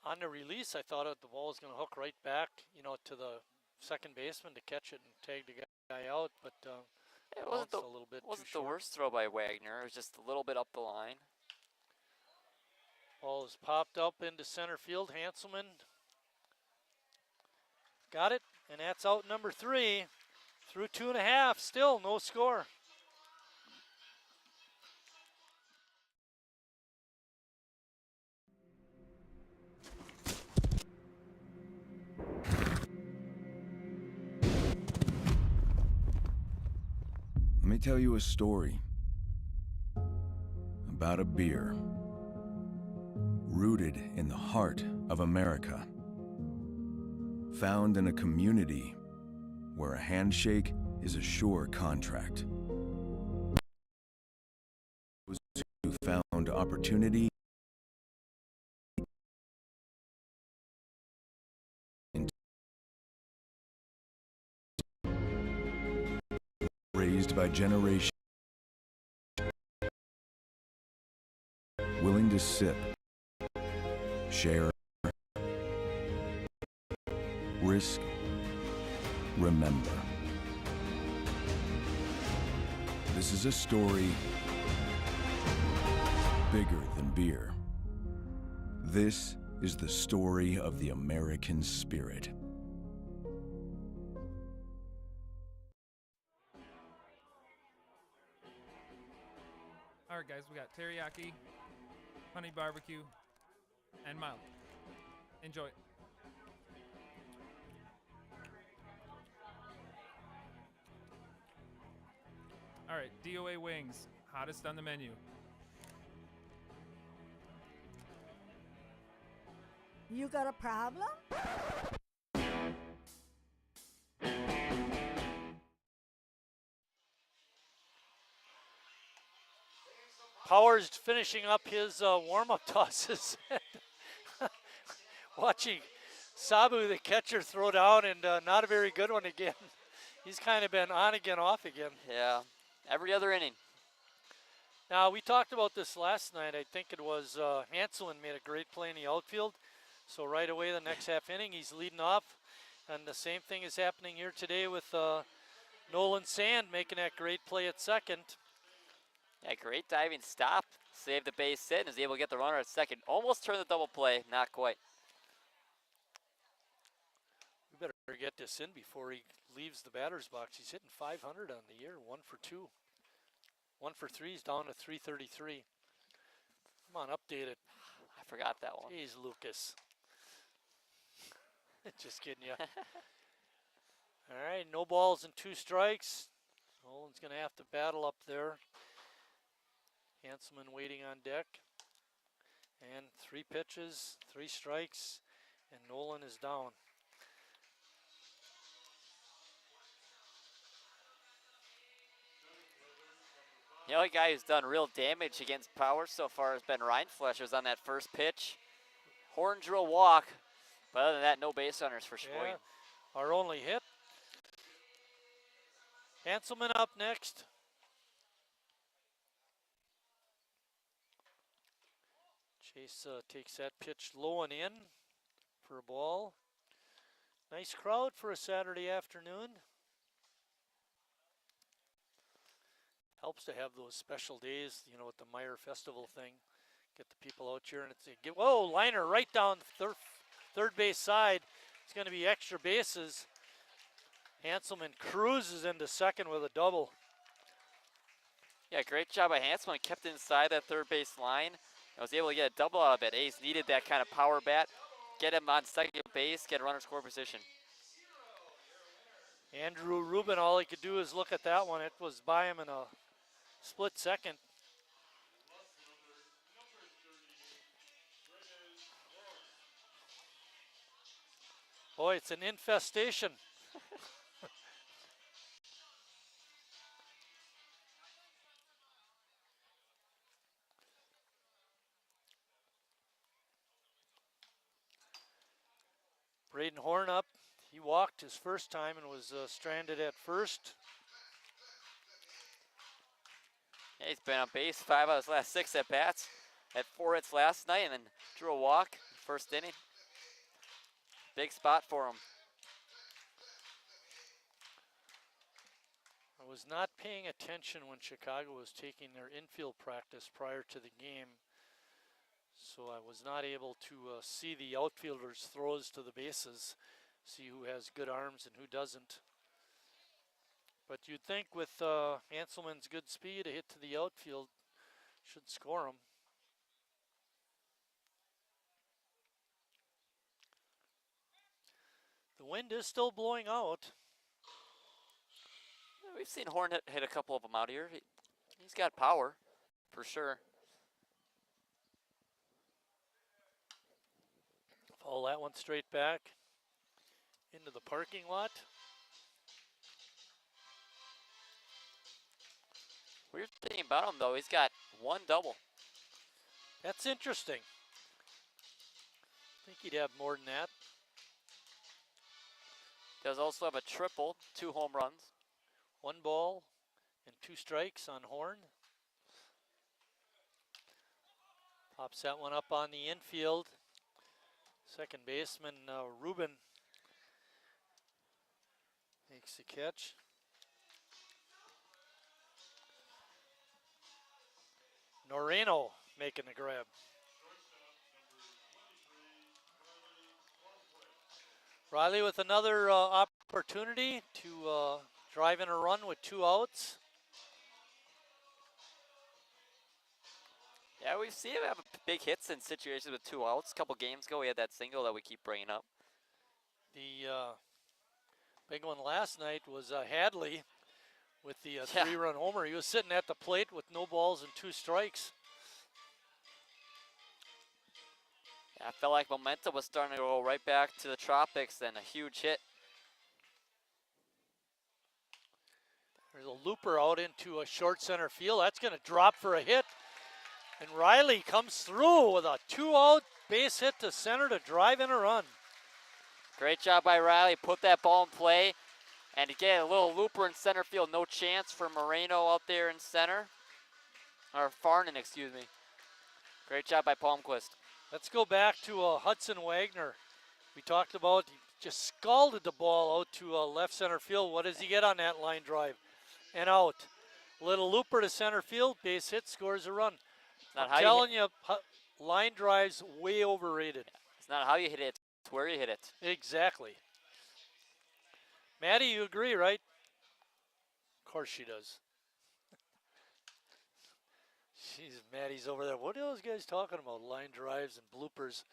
On the release, I thought the ball was going to hook right back, you know, to the second baseman to catch it and tag the guy out, but It wasn't a little bit wasn't too the short. worst throw by Wagner. It was just a little bit up the line. Ball is popped up into center field. Hanselman got it, and that's out number 3. Through 2.5, still no score. me tell you a story about a beer rooted in the heart of America, found in a community where a handshake is a sure contract. Those who found opportunity raised by generations, willing to sip, share, risk, remember. This is a story bigger than beer. This is the story of the American spirit. All right, guys, we got teriyaki, honey barbecue, and mild. Enjoy. All right, DOA wings, hottest on the menu. You got a problem? Powers finishing up his warm-up tosses. Watching Sabu, the catcher, throw down, and not a very good one again. He's kind of been on again, off again. Yeah, every other inning. Now, we talked about this last night. I think it was Hanselman made a great play in the outfield. So right away, the next half inning, he's leading off. And the same thing is happening here today with Nolan Sand making that great play at second. Yeah, great diving stop. Saved the base hit and is able to get the runner at second. Almost turned the double play, not quite. We better get this in before he leaves the batter's box. He's hitting 500 on the year, 1 for 2. 1 for 3, he's down to 333. Come on, update it. I forgot that one. Jeez, Lucas. Just kidding you. All right, no balls and 2 strikes. Nolan's going to have to battle up there. Hanselman waiting on deck. And 3 pitches, 3 strikes, and Nolan is down. The only guy who's done real damage against Powers so far has been Rindflesh. Was on that first pitch. Horn drew a walk, but other than that, no base runners for Sheboygan. Yeah, our only hit. Hanselman up next. Chase takes that pitch low and in for a ball. Nice crowd for a Saturday afternoon. Helps to have those special days, you know, with the Meyer Festival thing. Get the people out here and it's whoa, liner right down third base side. It's going to be extra bases. Hanselman cruises into second with a double. Yeah, great job by Hanselman. Kept inside that third base line. I was able to get a double out of it. A's needed that kind of power bat. Get him on second base, get a runner score position. Andrew Rubin, all he could do is look at that one. It was by him in a split second. Boy, it's an infestation. Braden Horn up. He walked his first time and was stranded at first. Yeah, he's been on base 5 out of his last 6 at bats. Had 4 hits last night and then drew a walk first inning. Big spot for him. I was not paying attention when Chicago was taking their infield practice prior to the game, so I was not able to see the outfielders' throws to the bases, see who has good arms and who doesn't. But you'd think with Hanselman's good speed, a hit to the outfield should score him. The wind is still blowing out. We've seen Horn hit a couple of them out here. He's got power, for sure. Follow that one straight back into the parking lot. Weird thing about him, though, he's got one double. That's interesting. I think he'd have more than that. Does also have a triple, 2 home runs. 1 ball and 2 strikes on Horn. Pops that one up on the infield. Second baseman Ruben makes the catch. Noreno making the grab. Riley with another opportunity to drive in a run with 2 outs. Yeah, we've seen him have big hits in situations with 2 outs. A couple games ago, he had that single that we keep bringing up. The big one last night was Hadley with the 3-run homer. He was sitting at the plate with no balls and 2 strikes. Yeah, I felt like momentum was starting to go right back to the tropics, and a huge hit. There's a looper out into a short center field. That's going to drop for a hit. And Riley comes through with a 2-out base hit to center to drive in a run. Great job by Riley. Put that ball in play. And again, a little looper in center field. No chance for Moreno out there in center. Or Farnan, excuse me. Great job by Palmquist. Let's go back to Hudson Wagner. We talked about, he just scalded the ball out to left center field. What does he get on that line drive? And out. Little looper to center field. Base hit, scores a run. I'm telling you, line drives way overrated. It's not how you hit it, it's where you hit it. Exactly. Maddie, you agree, right? Of course she does. Maddie's over there. What are those guys talking about? Line drives and bloopers.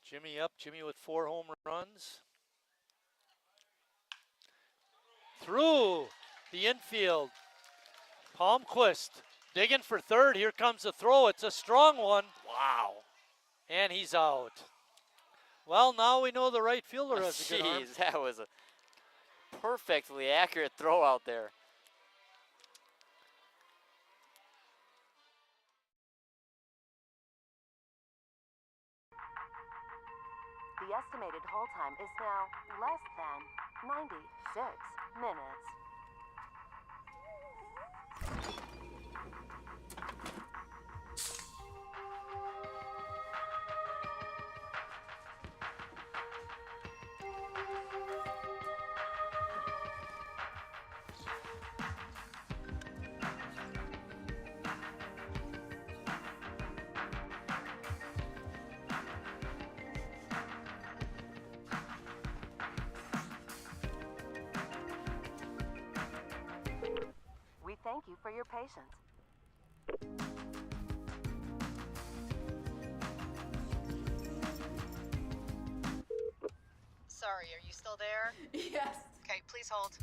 Jimmy up, Jimmy with 4 home runs. Through the infield. Palmquist digging for third. Here comes the throw. It's a strong one. Wow. And he's out. Well, now we know the right fielder has a good arm. Jeez, that was a perfectly accurate throw out there. The estimated hold time is now less than 96 minutes. We thank you for your patience. Sorry, are you still there? Yes. Okay, please hold.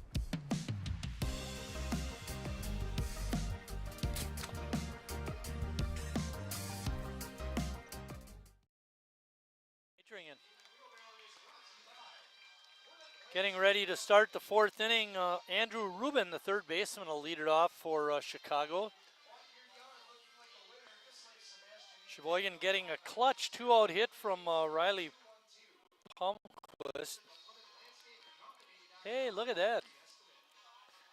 Adrian. Getting ready to start the 4th inning. Andrew Rubin, the third baseman, will lead it off for Chicago. Sheboygan getting a clutch 2-out hit from Riley Palmquist. Hey, look at that.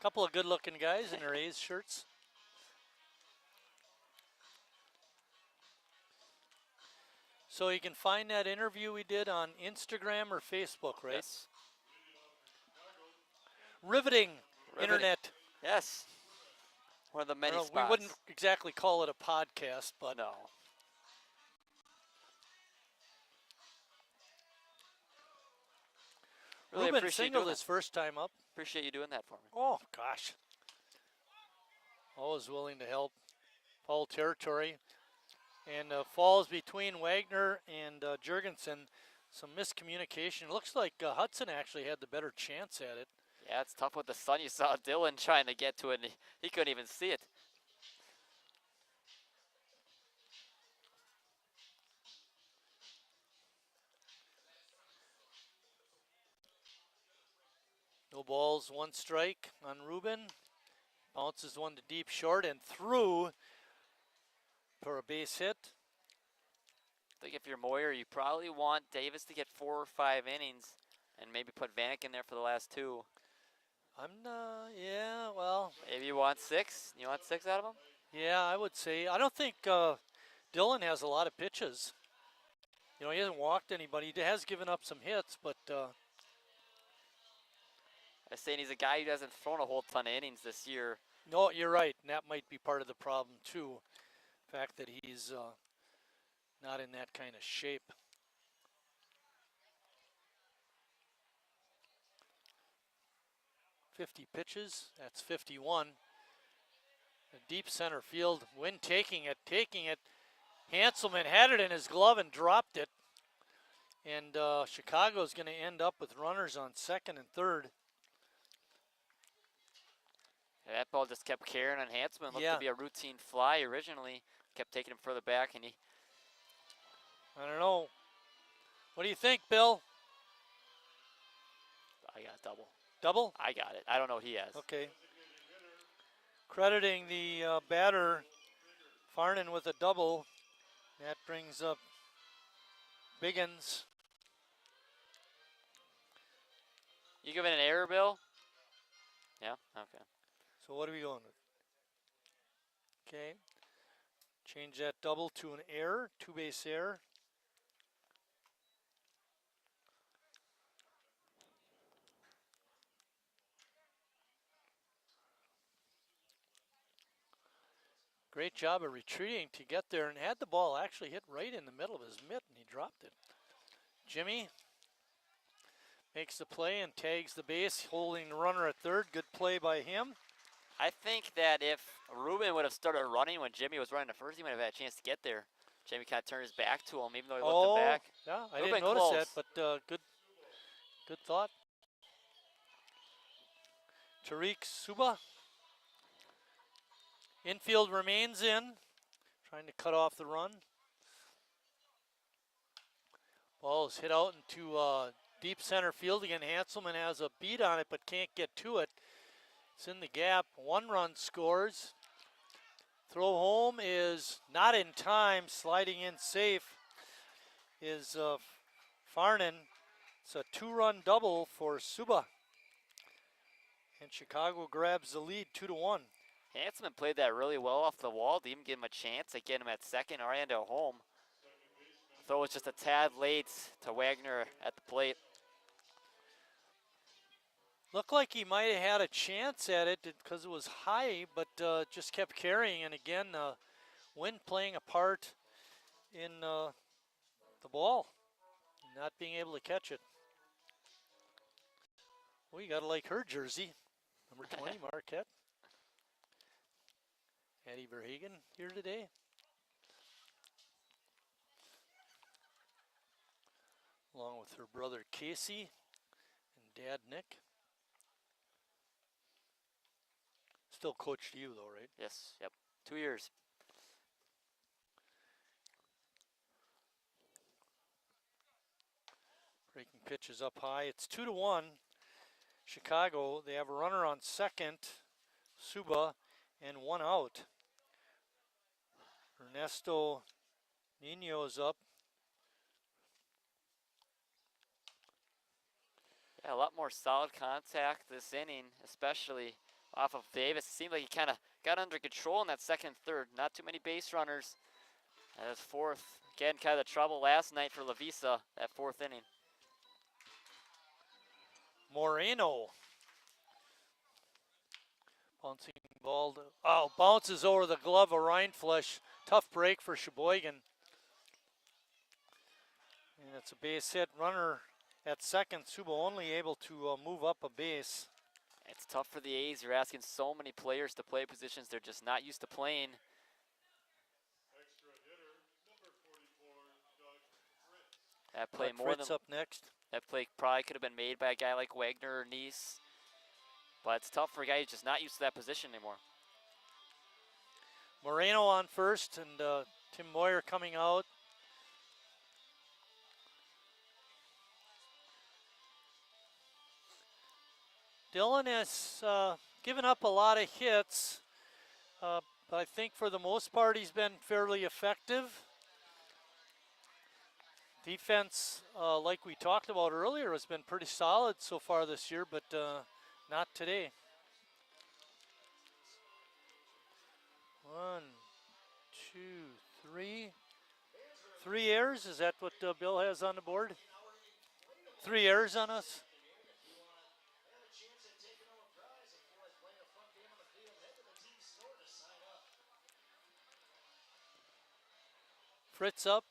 Couple of good-looking guys in their A's shirts. So you can find that interview we did on Instagram or Facebook, right? Yes. Riveting internet. Yes. One of the many spots. We wouldn't exactly call it a podcast, but no. Really Ruben appreciate singled doing his first time up. Appreciate you doing that for me. Oh, gosh. Always willing to help. foul territory. And falls between Wagner and Jurgensen. Some miscommunication. Looks like Hudson actually had the better chance at it. Yeah, it's tough with the sun. You saw Dylan trying to get to it, and he couldn't even see it. No balls, one strike on Ruben. Bounces one to deep short and through for a base hit. I think if you're Moyer, you probably want Davis to get 4 or 5 innings and maybe put Vanek in there for the last 2. Yeah, well. Maybe you want 6? You want 6 out of him? Yeah, I would say. I don't think Dylan has a lot of pitches. You know, he hasn't walked anybody. He has given up some hits, but I'm saying he's a guy who hasn't thrown a whole ton of innings this year. no, you're right. And that might be part of the problem, too. The fact that he's not in that kind of shape. .50 pitches, that's 51. A deep center field, Wynn taking it. Hanselman had it in his glove and dropped it. And Chicago's going to end up with runners on second and third. Yeah, that ball just kept carrying on Hanselman. Looked to be a routine fly originally. Kept taking him further back, and he... I don't know. What do you think, Bill? I got a double. Double? I got it. I don't know what he has. Okay. Crediting the batter, Farnan, with a double. That brings up Biggins. You giving an error, Bill? Yeah? Okay. So what are we going with? Okay. Change that double to an error, 2-base error. Great job of retreating to get there and had the ball actually hit right in the middle of his mitt and he dropped it. Jimmy makes the play and tags the base, holding the runner at third. Good play by him. I think that if Ruben would have started running when Jimmy was running to first, he might have had a chance to get there. Jimmy kind of turned his back to him, even though he looked him back. Yeah, I didn't notice that, but good thought. Tariq Suba. Infield remains in, trying to cut off the run. Ball is hit out into deep center field again. Hanselman has a beat on it, but can't get to it. It's in the gap. 1 run scores. Throw home is not in time. Sliding in safe is Farnan. It's a 2-run double for Suba. And Chicago grabs the lead 2-1. Hanselman played that really well off the wall to even give him a chance at getting him at second or and at home. Throw was just a tad late to Wagner at the plate. Looked like he might have had a chance at it because it was high, but just kept carrying. And again, wind playing a part in the ball, not being able to catch it. Well, you got to like her jersey, number 20, Marquette. Addie Verhagen here today. Along with her brother Casey and dad Nick. Still coached you though, right? Yes, yep, 2 years. Breaking pitches up high. It's 2-1. Chicago, they have a runner on second, Suba, and 1 out. Ernesto Nino is up. Yeah, a lot more solid contact this inning, especially off of Davis. It seemed like he kind of got under control in that second and third. Not too many base runners. And his fourth, again, kind of the trouble last night for Lavisa, that 4th inning. Moreno. Bouncing ball. Bounces over the glove of Rindfleisch. Tough break for Sheboygan. And it's a base hit. Runner at second. Suba only able to move up a base. It's tough for the A's. You're asking so many players to play positions they're just not used to playing. That play Fritz up next. That play probably could have been made by a guy like Wagner or Neese. But it's tough for a guy who's just not used to that position anymore. Moreno on first, and Tim Moyer coming out. Dylan has given up a lot of hits, but I think for the most part he's been fairly effective. Defense, like we talked about earlier, has been pretty solid so far this year, but not today. 1, 2, 3. 3 errors, is that what Bill has on the board? 3 errors on us? Fritz up.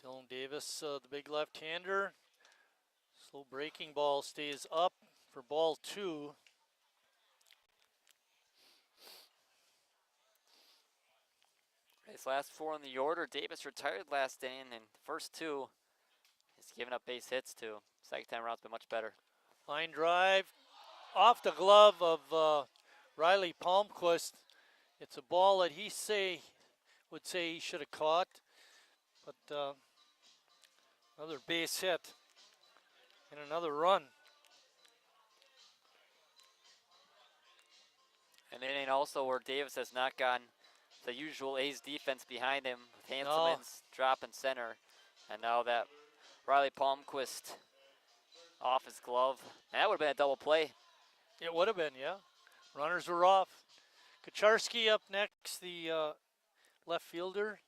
Dylan Davis, the big left-hander. Slow breaking ball stays up for ball 2. His last 4 in the order. Davis retired last inning, and the first 2 he's given up base hits to. Second time around's been much better. Line drive off the glove of Riley Palmquist. It's a ball that he would say he should have caught, but another base hit and another run. An inning also where Davis has not gotten the usual A's defense behind him, with Hanselman's drop in center, and now that Riley Palmquist off his glove. And that would have been a double play. It would have been, yeah. Runners were off. Kacharski up next, the left fielder.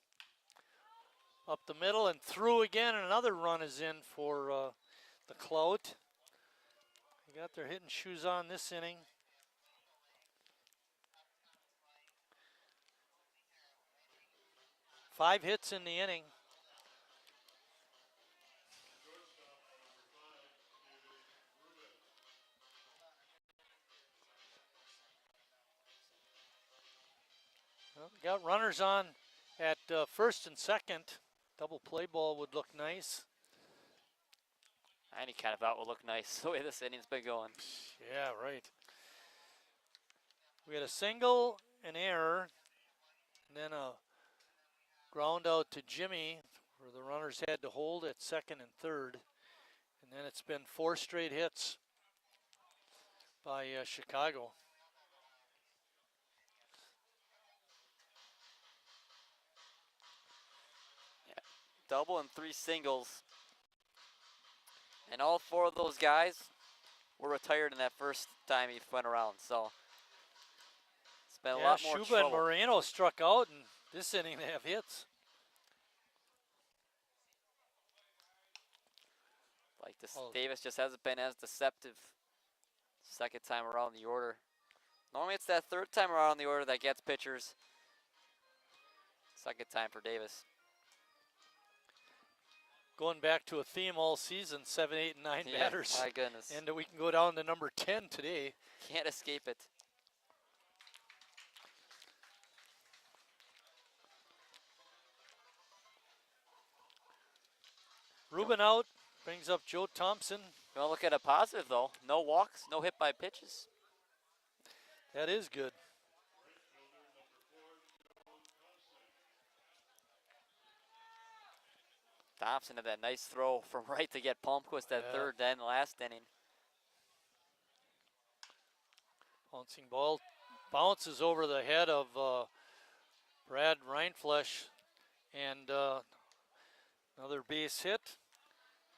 Up the middle and through again, and another run is in for the Clout. They got their hitting shoes on this inning. Five hits in the inning. Well, got runners on at first and second. Double play ball would look nice. Any kind of out would look nice, the way this inning's been going. Yeah, right. We had a single, an error, and then a ground out to Jimmy, where the runners had to hold at second and third. And then it's been 4 straight hits by Chicago. Yeah, double and 3 singles. And all 4 of those guys were retired in that first time he went around, so it's been a lot more Shuba trouble. and Moreno struck out, and this inning they have hits. Like this, Davis just hasn't been as deceptive second time around the order. Normally it's that third time around the order that gets pitchers. Second time for Davis. Going back to a theme all season, 7, 8, and 9 batters. My goodness. And we can go down to number 10 today. Can't escape it. Ruben out, brings up Joe Thompson. You want to look at a positive, though. No walks, no hit by pitches. That is good. Thompson had that nice throw from right to get Palmquist at third, then last inning. Bouncing ball bounces over the head of Brad Reinflesch, and another base hit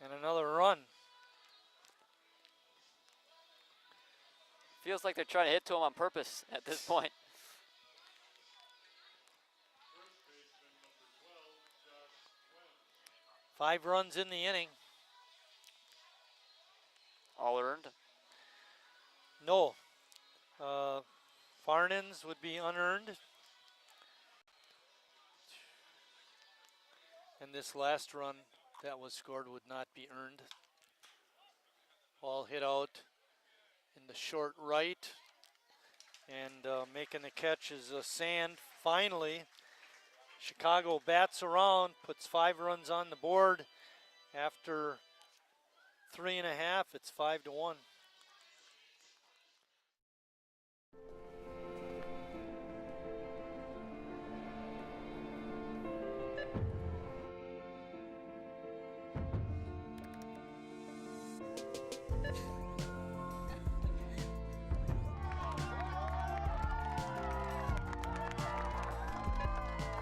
and another run. Feels like they're trying to hit to him on purpose at this point. Five runs in the inning. All earned? No. Farnans would be unearned. And this last run that was scored would not be earned. Ball hit out in the short right. And making the catch is Sand. Finally, Chicago bats around, puts 5 runs on the board. After 3.5, it's 5-1.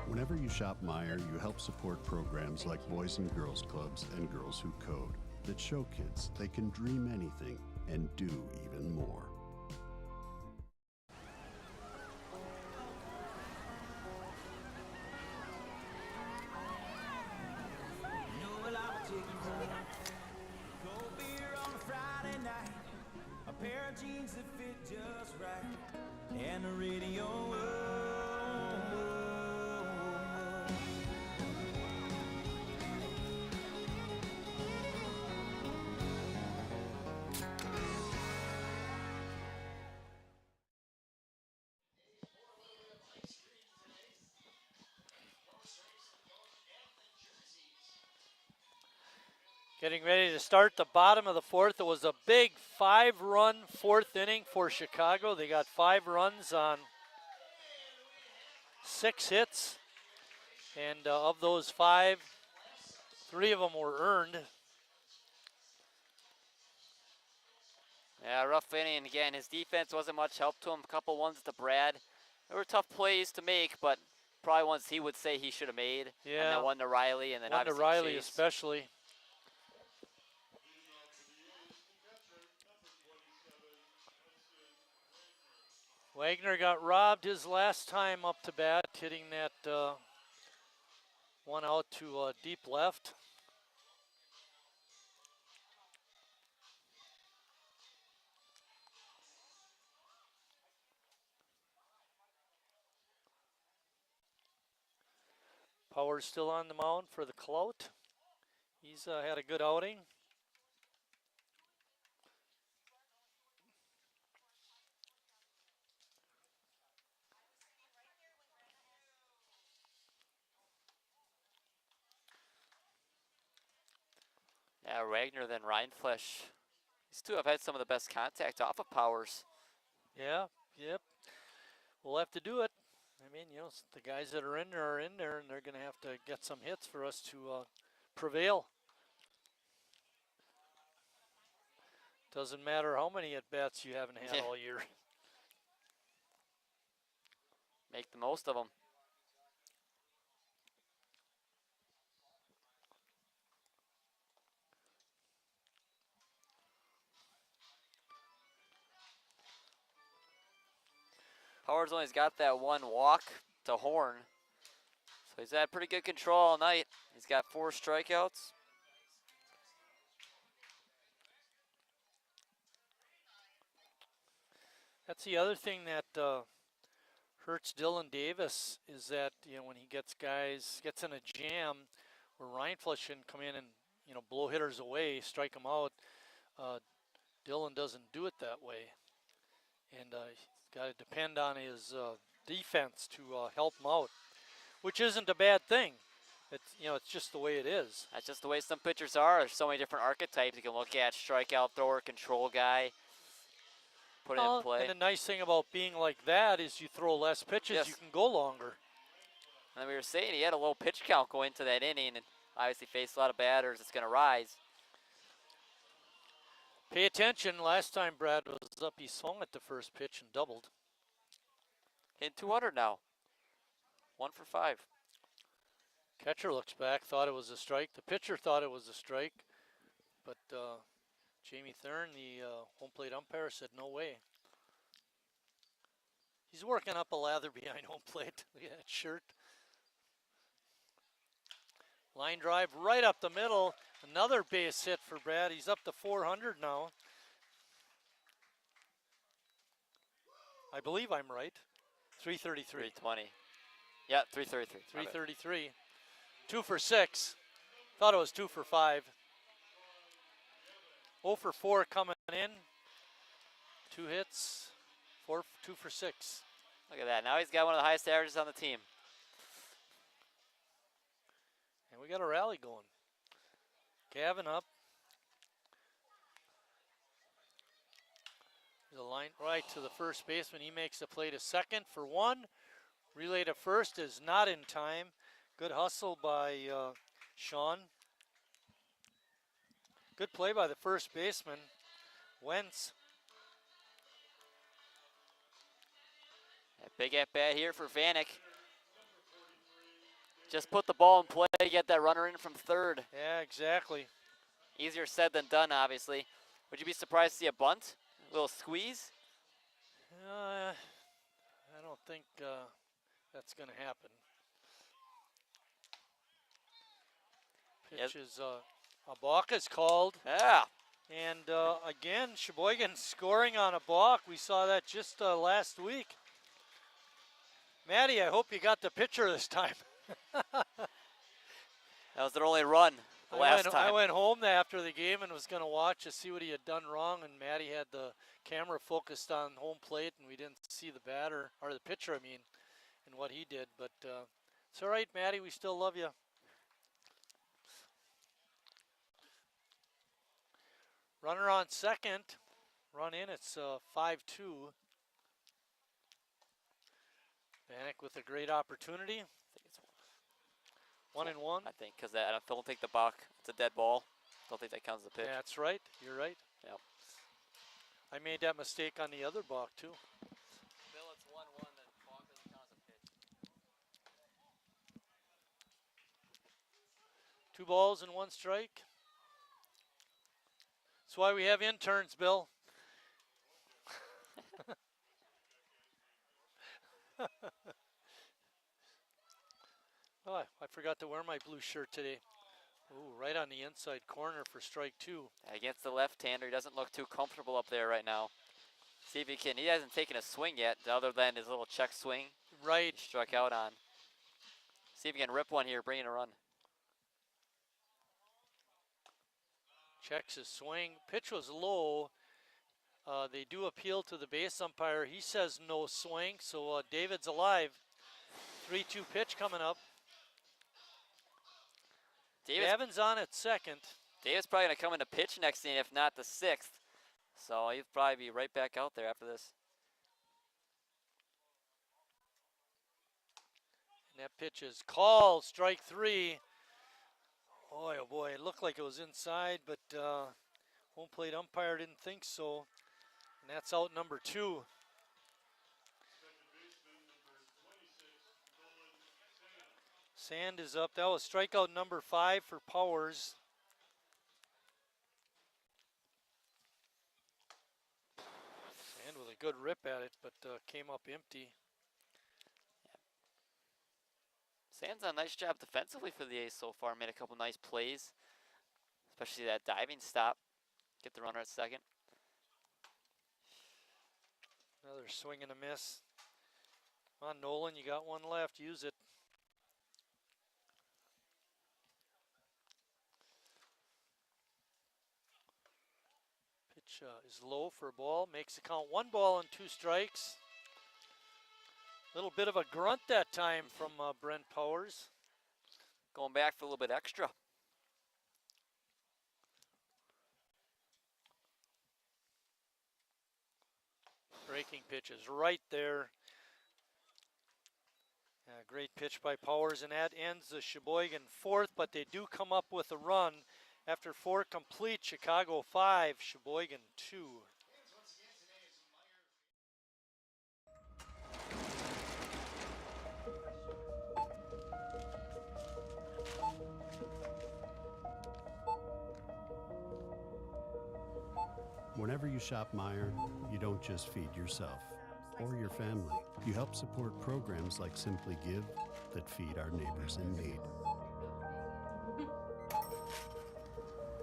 Whenever you shop Meijer, you help support programs like Boys and Girls Clubs and Girls Who Code that show kids they can dream anything and do even more. Know I would take you home. Cold beer on a Friday night. A pair of jeans that fit just right. And a radio. Getting ready to start the bottom of the fourth. It was a big 5-run fourth inning for Chicago. They got 5 runs on 6 hits. And of those 5, 3 of them were earned. Yeah, rough inning. Again, his defense wasn't much help to him. A couple ones to Brad. They were tough plays to make, but probably ones he would say he should have made. Yeah. And then one to Riley, and then One to obviously Riley Chase. especially. Wagner got robbed his last time up to bat, hitting that one out to deep left. Power's still on the mound for the Clout. He's had a good outing. Yeah, Wagner, then Rindfleisch. These two have had some of the best contact off of Powers. Yeah, yep. We'll have to do it. I mean, you know, the guys that are in there, and they're going to have to get some hits for us to prevail. Doesn't matter how many at-bats you haven't had all year. Make the most of them. Powers only's got that one walk to Horn. So he's had pretty good control all night. He's got 4 strikeouts. That's the other thing that hurts Dylan Davis is that, you know, when he gets in a jam where Rindfleisch can come in and, you know, blow hitters away, strike them out, Dylan doesn't do it that way. And he's got to depend on his defense to help him out, which isn't a bad thing. It's, you know, it's just the way it is. That's just the way some pitchers are. There's so many different archetypes you can look at: strikeout thrower, control guy. Put it in play. And the nice thing about being like that is you throw less pitches, you can go longer. And we were saying he had a low pitch count going into that inning, and obviously faced a lot of batters. It's going to rise. Pay attention. Last time Brad was up, he swung at the first pitch and doubled. Hitting 200 now. 1 for 5. Catcher looks back, thought it was a strike. The pitcher thought it was a strike, but Jamie Thurn, the home plate umpire, said no way. He's working up a lather behind home plate. Look at that shirt. Line drive right up the middle. Another base hit for Brad. He's up to 400 now. I believe I'm right. 333. 320. Yeah, 333. 333. 2 for 6. Thought it was 2 for 5. 0 for 4 coming in. 2 hits. 2 for 6. Look at that. Now he's got one of the highest averages on the team. And we got a rally going. Gavin up. The line right to the first baseman. He makes the play to second for 1. Relay to first is not in time. Good hustle by Sean. Good play by the first baseman, Wentz. A big at bat here for Vanek. Just put the ball in play, get that runner in from third. Yeah, exactly. Easier said than done, obviously. Would you be surprised to see a bunt? A little squeeze? I don't think that's going to happen. Pitch is a balk is called. Yeah. And again, Sheboygan scoring on a balk. We saw that just last week. Maddie, I hope you got the picture this time. That was their only run last time. I went home after the game and was going to watch to see what he had done wrong, and Maddie had the camera focused on home plate, and we didn't see the batter, or the pitcher, I mean, and what he did. But it's all right, Maddie, we still love you. Runner on second. Run in, it's 5-2. Vanek with a great opportunity. 1-1. I think, because I don't think the balk, it's a dead ball. Don't think that counts as a pitch. Yeah, that's right. You're right. Yep. I made that mistake on the other balk, too. Bill, it's 1-1, then balk doesn't count as a pitch. 2 balls and 1 strike. That's why we have interns, Bill. Oh, I forgot to wear my blue shirt today. Ooh, right on the inside corner for strike 2. Against the left-hander, he doesn't look too comfortable up there right now. See if he can. He hasn't taken a swing yet, other than his little check swing. Right. He struck out on. See if he can rip one here, bring in a run. Checks his swing. Pitch was low. They do appeal to the base umpire. He says no swing, so David's alive. 3-2 pitch coming up. Gavin's on at second. David's probably going to come into pitch next inning, if not the 6th. So he'll probably be right back out there after this. And that pitch is called, strike 3. Boy, oh boy, it looked like it was inside, but home plate umpire didn't think so. And that's out number 2. Sand is up. That was strikeout number 5 for Powers. Sand with a good rip at it, but came up empty. Sand's done a nice job defensively for the A's so far. Made a couple nice plays, especially that diving stop. Get the runner at second. Another swing and a miss. Come on, Nolan, you got one left. Use it. Pitch is low for a ball. Makes the count 1 ball and 2 strikes. Little bit of a grunt that time from Brent Powers. Going back for a little bit extra. Breaking pitch is right there. Great pitch by Powers, and that ends the Sheboygan 4th, but they do come up with a run after 4 complete. Chicago 5, Sheboygan 2. Whenever you shop Meijer, you don't just feed yourself or your family. You help support programs like Simply Give that feed our neighbors in need.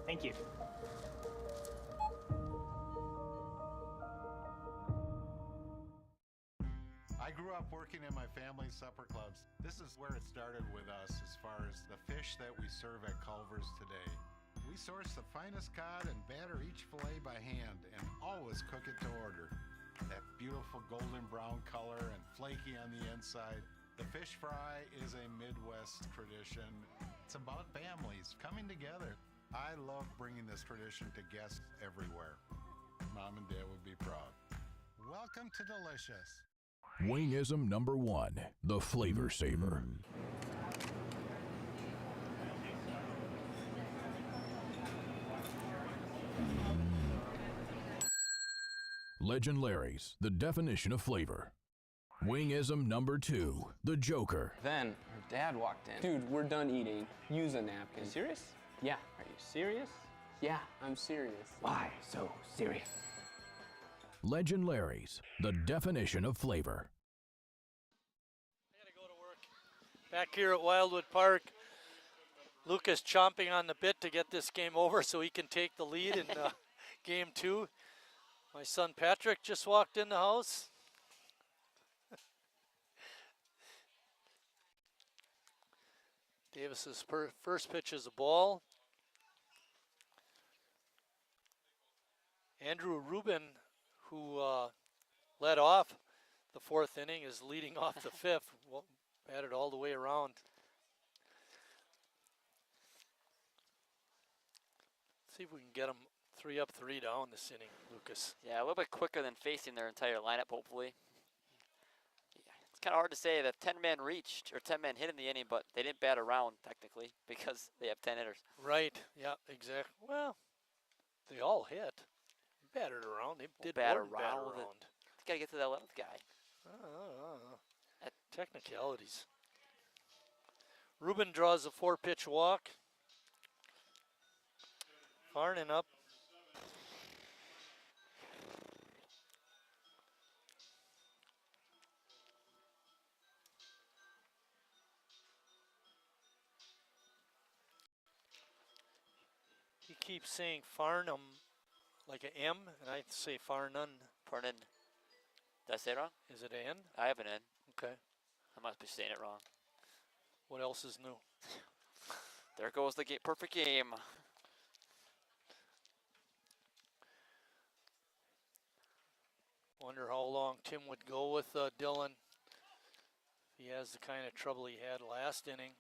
Thank you. up working in my family's supper clubs. This is where it started with us as far as the fish that we serve at Culver's today. We source the finest cod and batter each fillet by hand and always cook it to order. That beautiful golden brown color and flaky on the inside. The fish fry is a Midwest tradition. It's about families coming together. I love bringing this tradition to guests everywhere. Mom and Dad would be proud. Welcome to Delicious. Wingism number 1, the Flavor Saver. Legend Larry's, the definition of flavor. Wingism number 2, the Joker. Then her dad walked in. Dude, we're done eating. Use a napkin. You serious? Yeah. Are you serious? Yeah, I'm serious. Why so serious? Legend Larry's, the definition of flavor. I gotta go to work. Back here at Wildwood Park, Lucas chomping on the bit to get this game over so he can take the lead in game 2. My son Patrick just walked in the house. Davis's first pitch is a ball. Andrew Rubin, who led off the 4th inning, is leading off the 5th. Well, batted all the way around. See if we can get them 3 up, 3 down this inning, Lucas. Yeah, a little bit quicker than facing their entire lineup, hopefully. Yeah, it's kind of hard to say that 10-man reached, or 10-man hit in the inning, but they didn't bat around, technically, because they have 10 hitters. Right, yeah, exactly. Well, they all hit. Batted around. They did bat more than bat around. around. Got to get to that 11th guy. Technicalities. Rubin draws a 4-pitch walk. Farnan up. He keeps saying Farnham like an M, and I say Farnun. Farnan. Did I say it wrong? Is it an N? I have an N. Okay. I must be saying it wrong. What else is new? There goes the perfect game. Wonder how long Tim would go with Dylan. He has the kind of trouble he had last inning.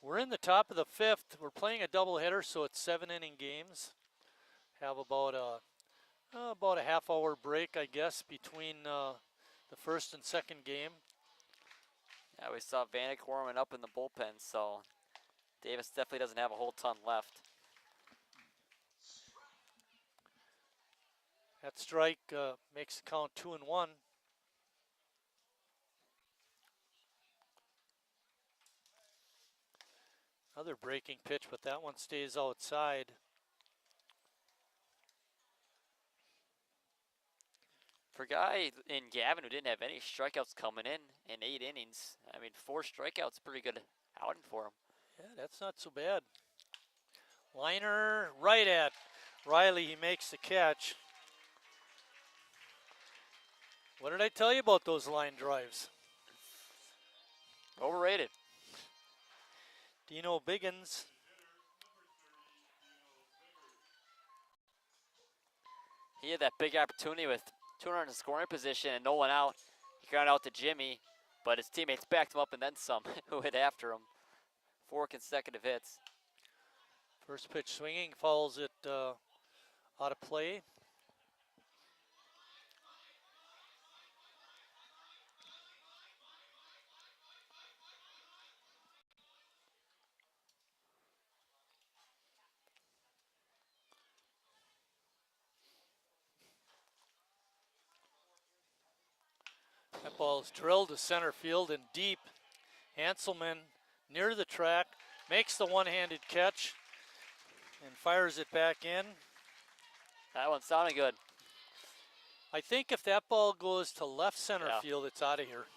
We're in the top of the 5th. We're playing a doubleheader, so it's 7-inning games. Have about a half-hour break, I guess, between the 1st and 2nd game. Yeah, we saw Vanek warming up in the bullpen, so Davis definitely doesn't have a whole ton left. That strike makes the count 2-1. Another breaking pitch, but that one stays outside. For a guy in Gavin who didn't have any strikeouts coming in 8 innings, I mean, 4 strikeouts, pretty good outing for him. Yeah, that's not so bad. Liner right at Riley. He makes the catch. What did I tell you about those line drives? Overrated. Dino Biggins. He had that big opportunity with 200 in scoring position and no one out. He got out to Jimmy, but his teammates backed him up and then some, who hit after him. 4 consecutive hits. First pitch swinging, fouls it out of play. That ball is drilled to center field and deep. Hanselman near the track, makes the one-handed catch and fires it back in. That one sounded good. I think if that ball goes to left center field, it's out of here.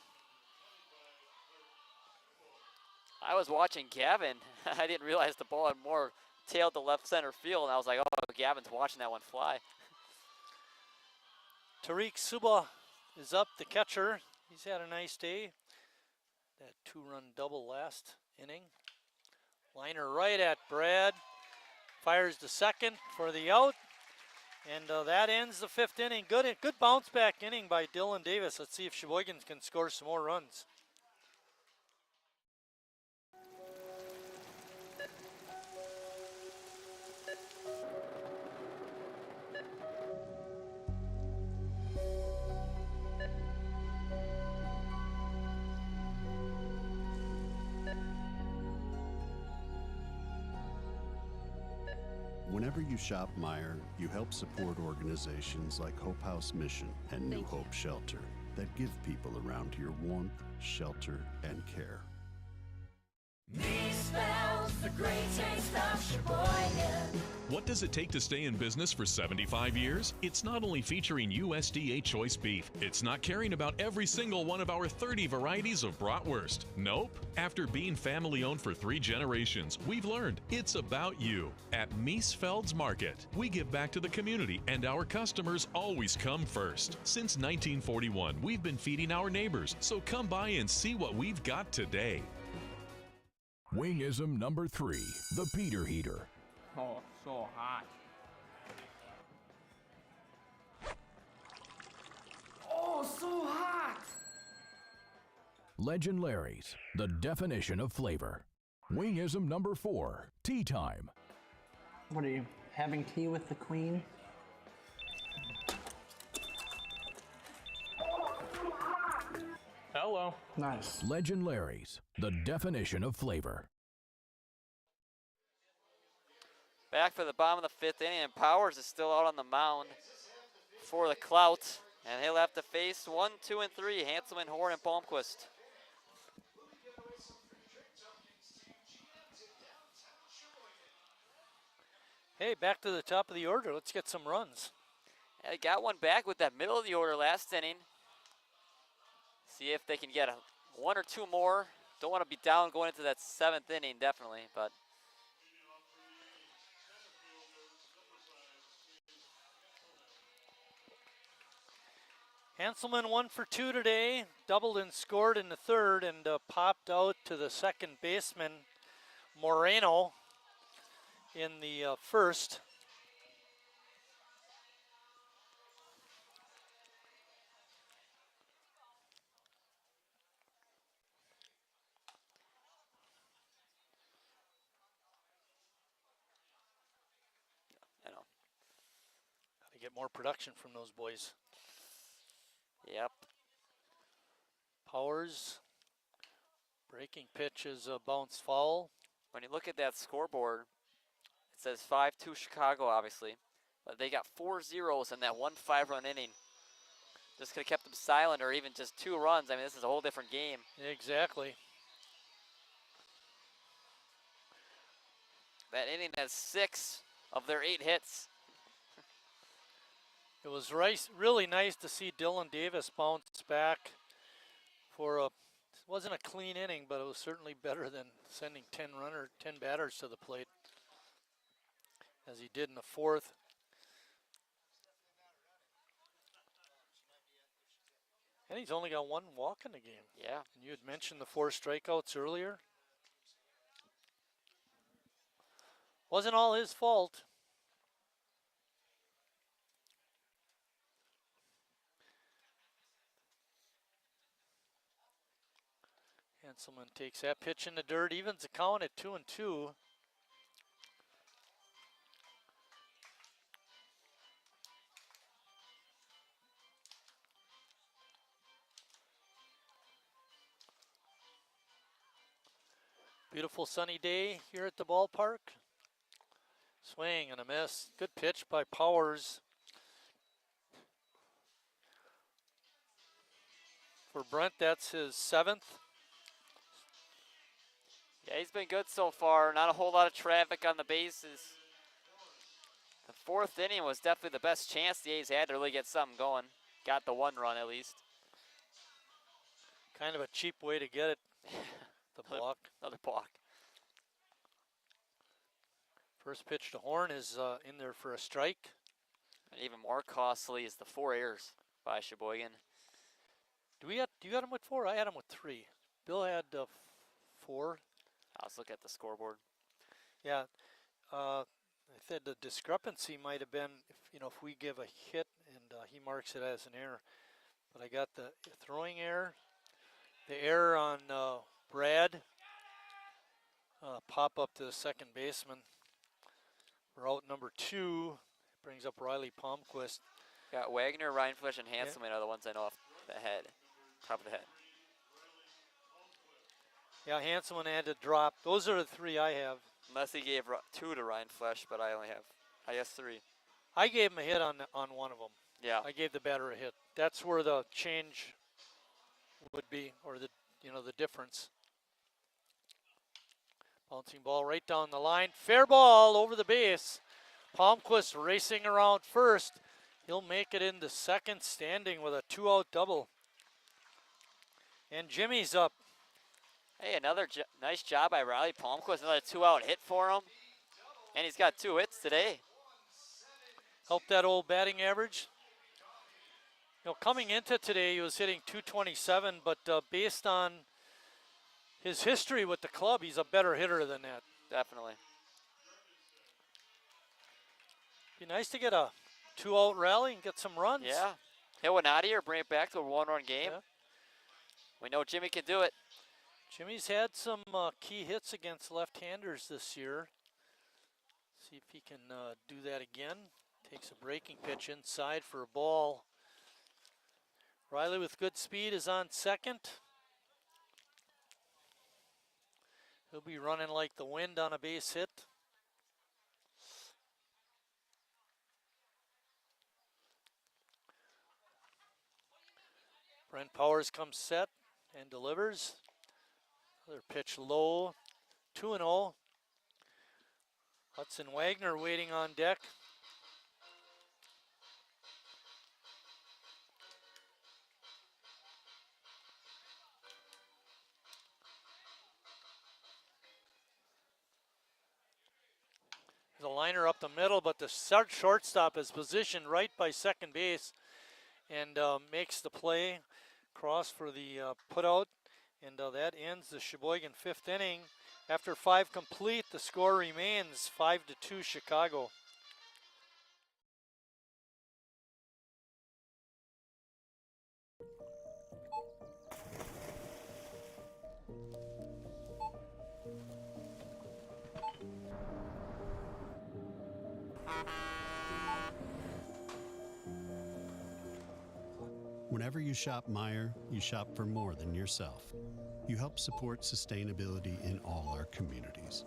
I was watching Gavin. I didn't realize the ball had more tailed to left center field, and I was like, oh, Gavin's watching that one fly. Tariq Suba is up, the catcher. He's had a nice day. That 2-run double last inning. Liner right at Brad. Fires to second for the out. And that ends the 5th inning. Good bounce back inning by Dylan Davis. Let's see if Sheboygan can score some more runs. Whenever you shop Meijer, you help support organizations like Hope House Mission and New Hope Shelter that give people around here warmth, shelter, and care. Me smells the great taste of Sheboygan. What does it take to stay in business for 75 years? It's not only featuring USDA choice beef. It's not caring about every single one of our 30 varieties of bratwurst. Nope. After being family-owned for 3 generations, we've learned it's about you. At Miesfeld's Market, we give back to the community, and our customers always come first. Since 1941, we've been feeding our neighbors, so come by and see what we've got today. Wingism number 3, the Peter Heater. Oh, so hot. Oh, so hot! Legend Larry's, the definition of flavor. Wingism number 4, Tea Time. What are you, having tea with the Queen? Hello. Nice. Legend Larry's, the definition of flavor. Back for the bottom of the 5th inning, and Powers is still out on the mound for the Clout. And he'll have to face 1, 2, and 3, Hanselman, Horn, and Palmquist. Hey, back to the top of the order. Let's get some runs. Yeah, they got one back with that middle of the order last inning. See if they can get 1 or 2 more. Don't want to be down going into that 7th inning, definitely, but. Hanselman 1 for 2 today, doubled and scored in the 3rd, and popped out to the second baseman, Moreno, in the 1st. Gotta get more production from those boys. Yep. Powers, breaking pitch is a bounce foul. When you look at that scoreboard, it says 5-2 Chicago, obviously. But they got 4 zeros in that 1 5-run inning. Just could have kept them silent, or even just 2 runs. I mean, this is a whole different game. Exactly. That inning has 6 of their 8 hits. It was really nice to see Dylan Davis bounce back for it wasn't a clean inning, but it was certainly better than sending 10 batters to the plate, as he did in the 4th. And he's only got 1 walk in the game. Yeah. And you had mentioned the 4 strikeouts earlier. Wasn't all his fault. Hanselman takes that pitch in the dirt, evens the count at 2-2. Beautiful sunny day here at the ballpark. Swing and a miss. Good pitch by Powers. For Brent, that's his 7th. Yeah, he's been good so far. Not a whole lot of traffic on the bases. The 4th inning was definitely the best chance the A's had to really get something going. Got the 1 run at least. Kind of a cheap way to get it. The block. Another block. First pitch to Horn is in there for a strike. And even more costly is the 4 errors by Sheboygan. You got him with 4? I had him with 3. Bill had 4. Let's look at the scoreboard. Yeah. I said the discrepancy might have been if we give a hit and he marks it as an error. But I got the throwing error, the error on Brad, pop up to the second baseman. Route number 2 brings up Riley Palmquist. Got Wagner, Reinflesch, and Hanselman are the ones I know off the head, top of the head. Yeah, Hanselman had to drop. Those are the 3 I have. Unless he gave 2 to Reinflesch, but I only have, I guess, 3. I gave him a hit on one of them. Yeah. I gave the batter a hit. That's where the change would be, or the difference. Bouncing ball right down the line. Fair ball over the base. Palmquist racing around first. He'll make it into second, standing with a 2-out double. And Jimmy's up. Hey, another nice job by Riley Palmquist. Another 2-out hit for him. And he's got 2 hits today. Helped that old batting average. Coming into today, he was hitting .227, but based on his history with the club, he's a better hitter than that. Definitely. Be nice to get a 2-out rally and get some runs. Yeah. Hit one out of here, bring it back to a 1-run game. Yeah. We know Jimmy can do it. Jimmy's had some key hits against left-handers this year. See if he can do that again. Takes a breaking pitch inside for a ball. Riley with good speed is on second. He'll be running like the wind on a base hit. Brent Powers comes set and delivers. Another pitch low, 2-0. Hudson Wagner waiting on deck. There's a liner up the middle, but the shortstop is positioned right by second base and makes the play. Cross for the putout, and that ends the Sheboygan 5th inning. After 5 complete, the score remains 5-2 Chicago. Whenever you shop Meijer, you shop for more than yourself. You help support sustainability in all our communities.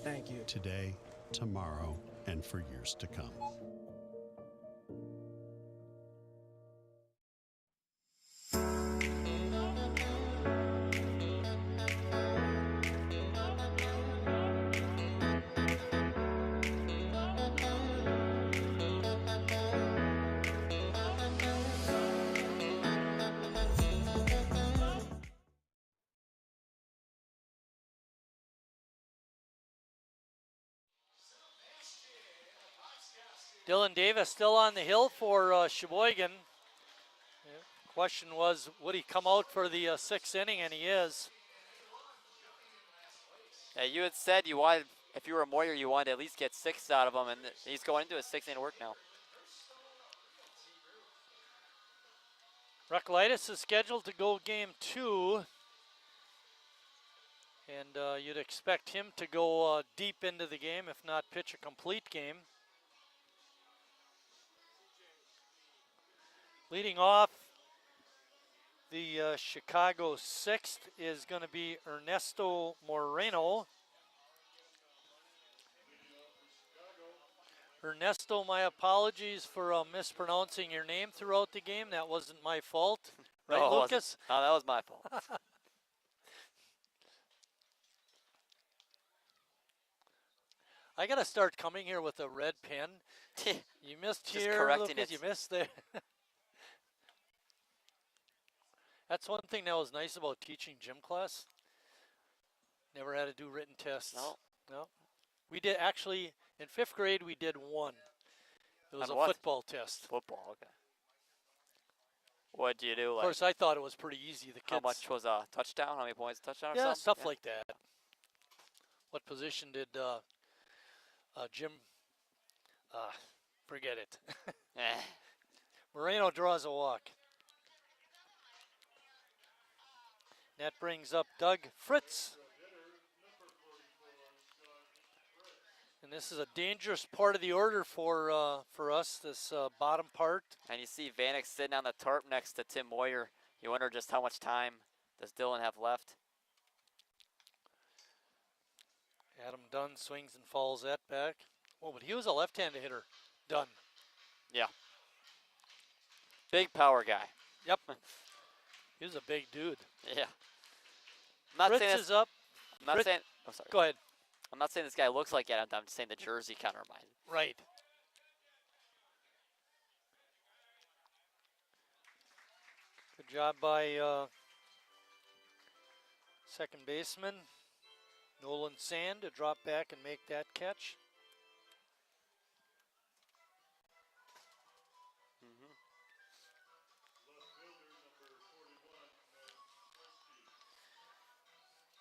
Thank you. Today, tomorrow, and for years to come. Dylan Davis still on the hill for Sheboygan. Question was, would he come out for the 6th inning, and he is. Yeah, you had said you wanted, if you were a Moyer, you wanted to at least get 6 out of him, and he's going into his 6th inning work now. Recolytis is scheduled to go game 2. And you'd expect him to go deep into the game, if not pitch a complete game. Leading off the Chicago 6th is going to be Ernesto Moreno. Ernesto, my apologies for mispronouncing your name throughout the game. That wasn't my fault. Right, no, Lucas? No, that was my fault. I got to start coming here with a red pen. You missed Just here, correcting Lucas. it. You missed there. That's one thing that was nice about teaching gym class. Never had to do written tests. No. We did actually, in 5th grade, we did one. It was On a what? football test. Football, okay. What do you do? Of Like, course, I thought it was pretty easy. The kids. how much was a touchdown? How many points touchdown or Yeah, something? stuff like that. What position did Jim? Forget it. Eh. Moreno draws a walk. That brings up Doug Fritz. And this is a dangerous part of the order for us, this bottom part. And you see Vanek sitting on the tarp next to Tim Moyer. You wonder just how much time does Dylan have left? Adam Dunn swings and fouls that back. Oh, but he was a left-handed hitter. Dunn. Yeah. Big power guy. Yep. He was a big dude. Yeah. I'm not Fritz saying is up. I'm not Fritz, saying. Oh, sorry. Go ahead. I'm not saying this guy looks like Adam Dunn. I'm just saying the jersey kind of reminds me. Right. Good job by second baseman Nolan Sand to drop back and make that catch.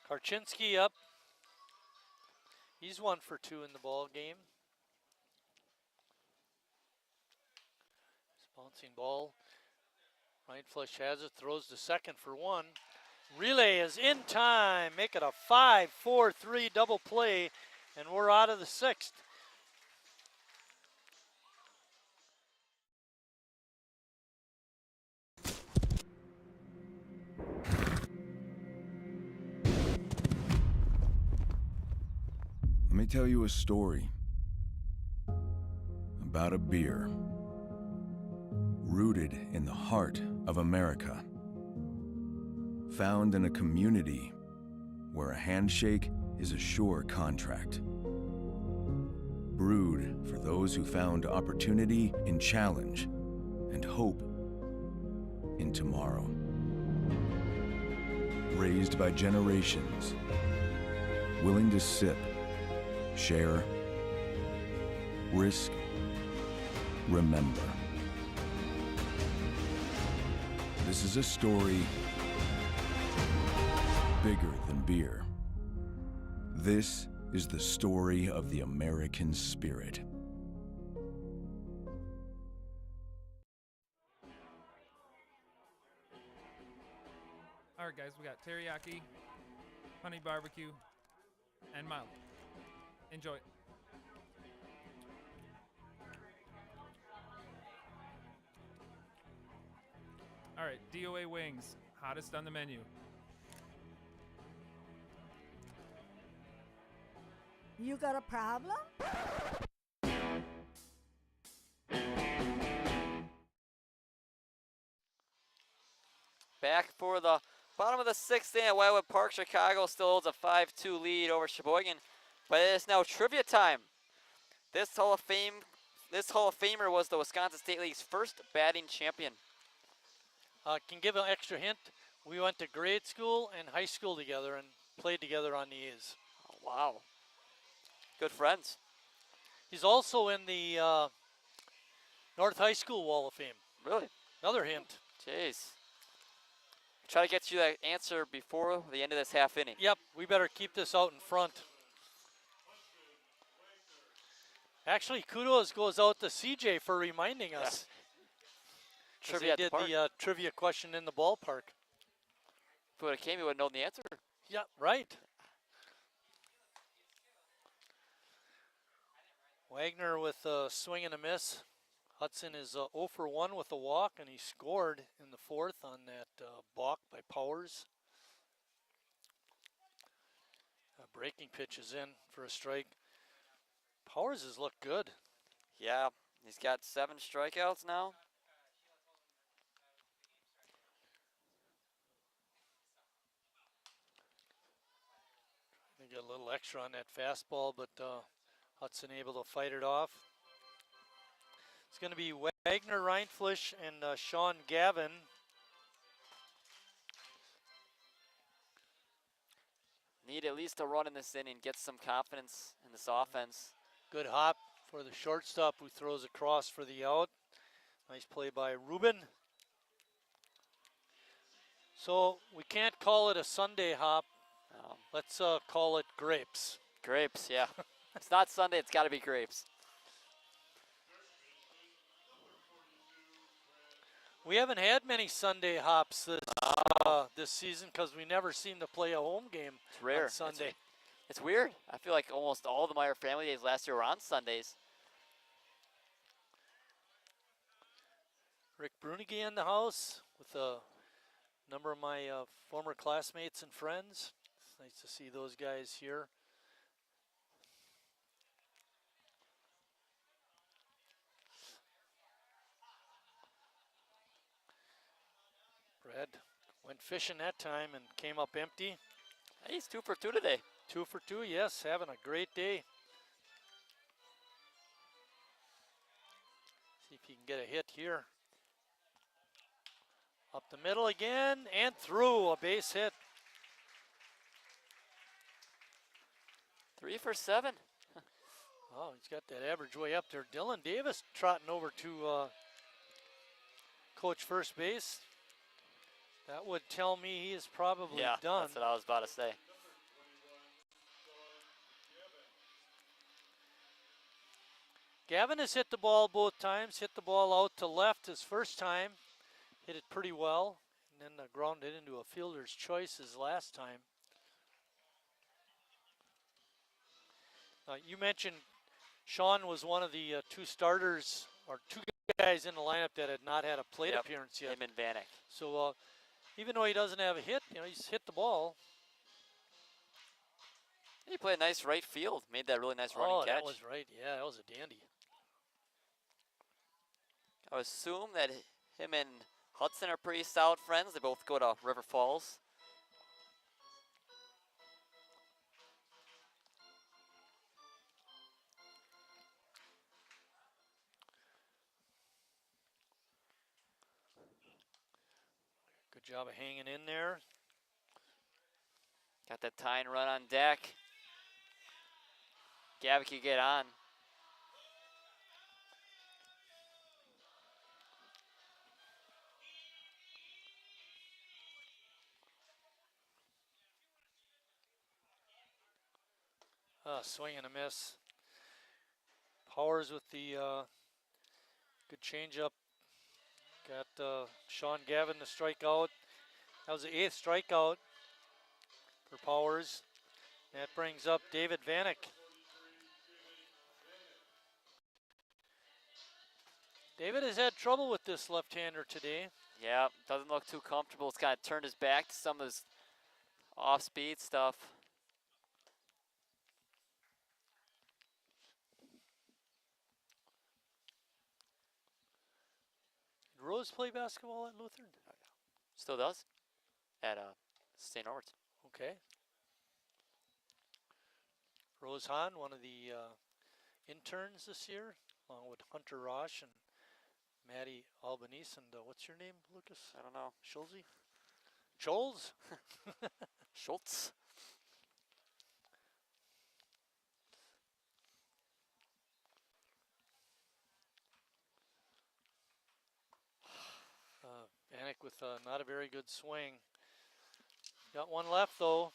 Karchinski up. He's 1 for 2 in the ball game. Bouncing ball. Right flush has it, throws to second for 1. Relay is in time. Make it a 5-4-3 double play, and we're out of the 6th. Let me tell you a story about a beer rooted in the heart of America, found in a community where a handshake is a sure contract, brewed for those who found opportunity in challenge and hope in tomorrow, raised by generations, willing to sip, share, risk, remember. This is a story bigger than beer. This is the story of the American spirit. All right, guys, we got teriyaki, honey barbecue, and mild. Enjoy. All right, DOA wings, hottest on the menu. You got a problem? Back for the bottom of the 6th inning at Wildwood Park. Chicago still holds a 5-2 lead over Sheboygan, but it is now trivia time. This Hall of Famer was the Wisconsin State League's first batting champion. Can give an extra hint. We went to grade school and high school together and played together on the A's. Oh, wow. Good friends. He's also in the North High School Wall of Fame. Really? Another hint. Jeez. Try to get you that answer before the end of this half inning. Yep, we better keep this out in front. Actually, kudos goes out to CJ for reminding us. Trivia he at the did the trivia question in the ballpark. If it would have came, you would have known the answer. Yeah, right. Wagner with a swing and a miss. Hudson is 0 for 1 with a walk, and he scored in the 4th on that balk by Powers. A breaking pitch is in for a strike. Powers has looked good. Yeah, he's got 7 strikeouts now. They got a little extra on that fastball, but Hudson able to fight it off. It's going to be Wagner, Reinflish, and Sean Gavin. Need at least a run in this inning, get some confidence in this offense. Good hop for the shortstop who throws across for the out. Nice play by Ruben. So we can't call it a Sunday hop. No. Let's call it grapes. Grapes, yeah. It's not Sunday, it's got to be grapes. We haven't had many Sunday hops this season because we never seem to play a home game It's rare. on Sunday. It's weird. I feel like almost all the Meyer family days last year were on Sundays. Rick Brunige in the house with a number of my former classmates and friends. It's nice to see those guys here. Brad went fishing that time and came up empty. Hey, he's 2 for 2 today. 2 for 2, yes, having a great day. See if he can get a hit here. Up the middle again and through, a base hit. 3 for 7. Oh, he's got that average way up there. Dylan Davis trotting over to coach first base. That would tell me he is probably done. That's what I was about to say. Gavin has hit the ball both times, hit the ball out to left his first time, hit it pretty well, and then grounded into a fielder's choice his last time. You mentioned Sean was one of the 2 starters, or 2 guys in the lineup that had not had a plate appearance yet. Him and Vanek. So even though he doesn't have a hit, he's hit the ball. He played a nice right field. Made that really nice running catch. That was right. Yeah, that was a dandy. I would assume that him and Hudson are pretty solid friends. They both go to River Falls. Good job of hanging in there. Got that tie and run on deck. Gabby could get on. Swing and a miss. Powers with the good changeup. Got Sean Gavin to strike out. That was the 8th strikeout for Powers. That brings up David Vanek. David has had trouble with this left-hander today. Yeah, doesn't look too comfortable. It's kind of turned his back to some of his off-speed stuff. Did Rose play basketball at Lutheran? Still does at St. Norbert's. Okay. Rose Hahn, one of the interns this year, along with Hunter Rosh and Maddie Albanese. And what's your name, Lucas? I don't know. Schulze? Scholes? Schultz. Vanek with not a very good swing. Got one left though.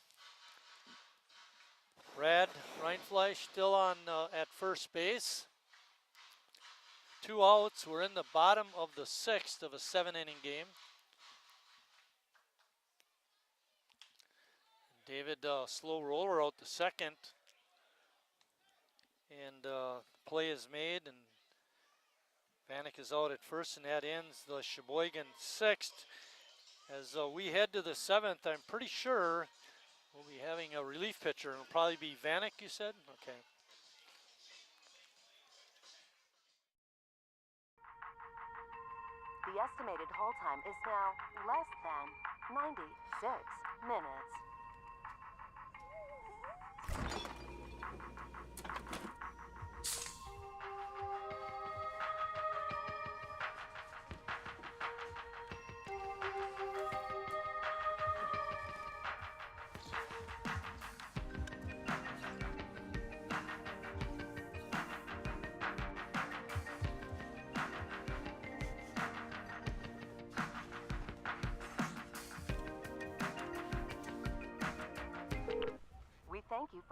Brad Reinfleisch still on at first base. 2 outs. We're in the bottom of the 6th of a 7-inning game. David slow roller out the second. And play is made, and Vanek is out at first, and that ends the Sheboygan 6th. As we head to the 7th, I'm pretty sure we'll be having a relief pitcher. It'll probably be Vanek, you said? Okay. The estimated hold time is now less than 96 minutes.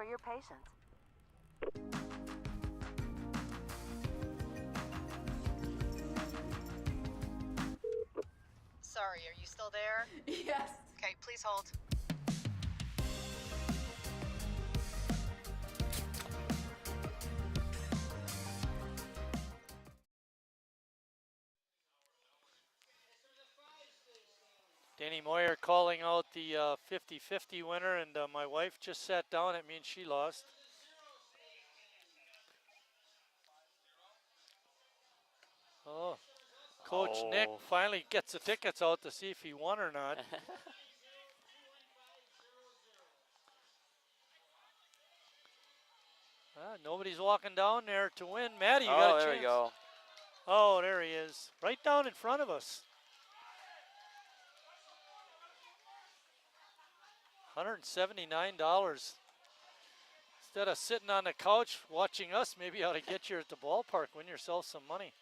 for your patience. Sorry, are you still there? Yes. Okay, please hold. Danny Moyer calling out the 50-50 winner, and my wife just sat down. It means she lost. Oh, Coach Nick finally gets the tickets out to see if he won or not. Nobody's walking down there to win. Maddie, you got a chance. There we go. Oh, there he is. Right down in front of us. $179. Instead of sitting on the couch watching us, maybe you ought to get you at the ballpark, win yourself some money.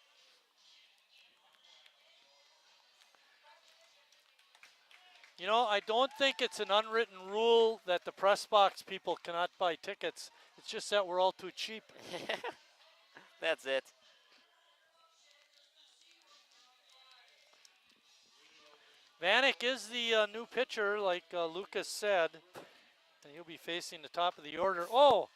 You know, I don't think it's an unwritten rule that the press box people cannot buy tickets. It's just that we're all too cheap. That's it. Vanek is the new pitcher, like Lucas said, and he'll be facing the top of the order. Oh,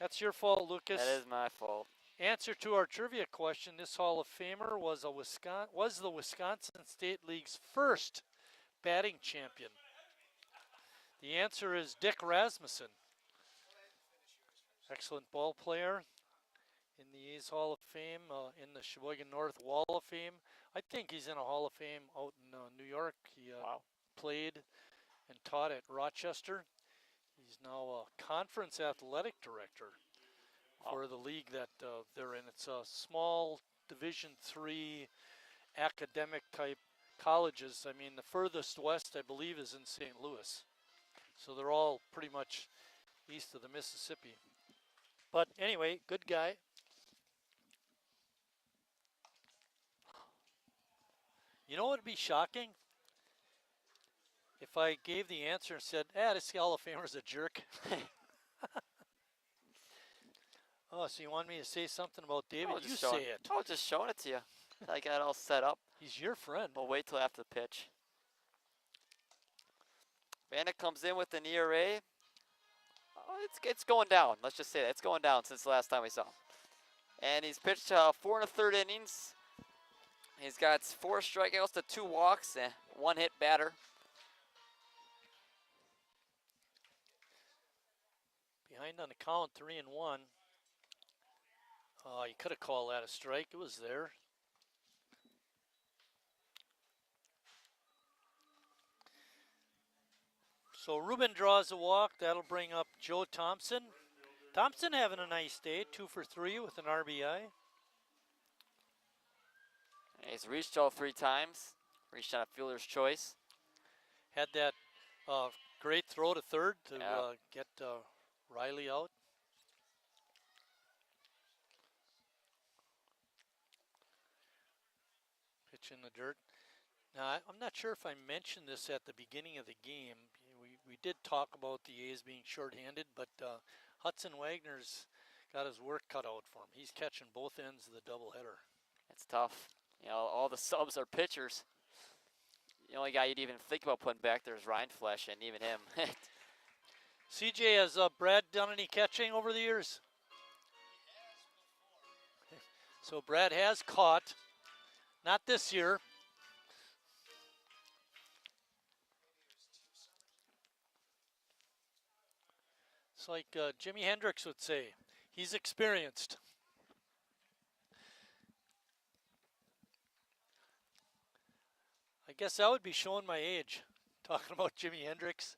that's your fault, Lucas. That is my fault. Answer to our trivia question: this Hall of Famer was the Wisconsin State League's first batting champion. The answer is Dick Rasmussen. Excellent ball player in the A's Hall of Fame, in the Sheboygan North Wall of Fame. I think he's in a Hall of Fame out in New York. He played and taught at Rochester. He's now a conference athletic director for the league that they're in. It's a small Division III academic type colleges. I mean, the furthest west, I believe, is in St. Louis. So they're all pretty much east of the Mississippi. But anyway, good guy. You know what would be shocking? If I gave the answer and said, this Hall of Famer's a jerk. Oh, so you want me to say something about David? You say it. Oh, just showing it to you. I got it all set up. He's your friend. We'll wait till after the pitch. Vanek comes in with an ERA. Oh, it's going down. Let's just say that. It's going down since the last time we saw him. And he's pitched 4 1/3 innings. He's got 4 strikeouts to 2 walks and 1 hit batter. Behind on the count, 3-1. You could have called that a strike. It was there. So Ruben draws a walk. That'll bring up Joe Thompson. Thompson having a nice day, 2 for 3 with an RBI. He's reached all 3 times. Reached on a fielder's choice. Had that great throw to third to get Riley out. Pitch in the dirt. Now, I'm not sure if I mentioned this at the beginning of the game. We did talk about the A's being shorthanded, but Hudson Wagner's got his work cut out for him. He's catching both ends of the doubleheader. It's tough. You know, all the subs are pitchers. The only guy you'd even think about putting back there is Ryan Flesh, and even him. CJ, has Brad done any catching over the years? So Brad has caught. Not this year. It's like Jimi Hendrix would say, he's experienced. I guess I would be showing my age, talking about Jimi Hendrix.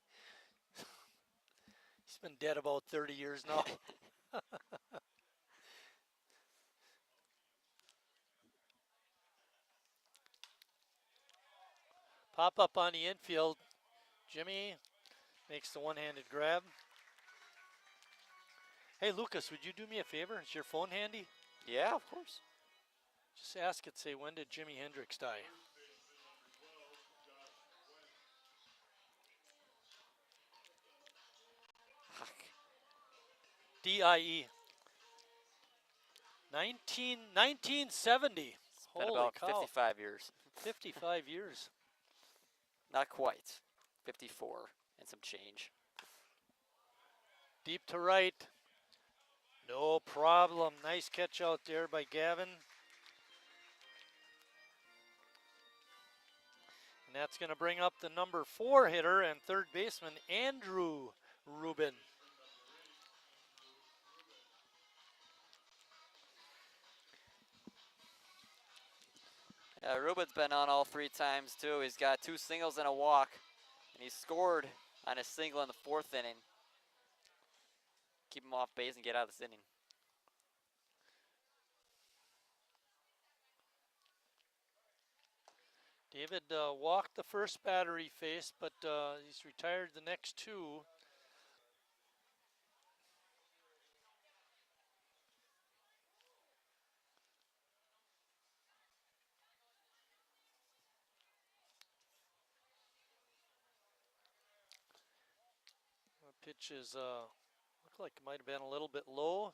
He's been dead about 30 years now. Pop up on the infield. Jimmy makes the one-handed grab. Hey, Lucas, would you do me a favor? Is your phone handy? Yeah, of course. Just ask it, say, when did Jimi Hendrix die? DIE. 1970. It's been Holy about cow. 55 years. 55 years. Not quite. 54 and some change. Deep to right. No problem. Nice catch out there by Gavin. And that's going to bring up the number 4 hitter and third baseman, Andrew Rubin. Yeah, Rubin's been on all 3 times too. He's got 2 singles and a walk, and he scored on a single in the 4th inning. Keep him off base and get out of this inning. David walked the first batter he faced, but he's retired the next 2. The pitch is looked like it might have been a little bit low.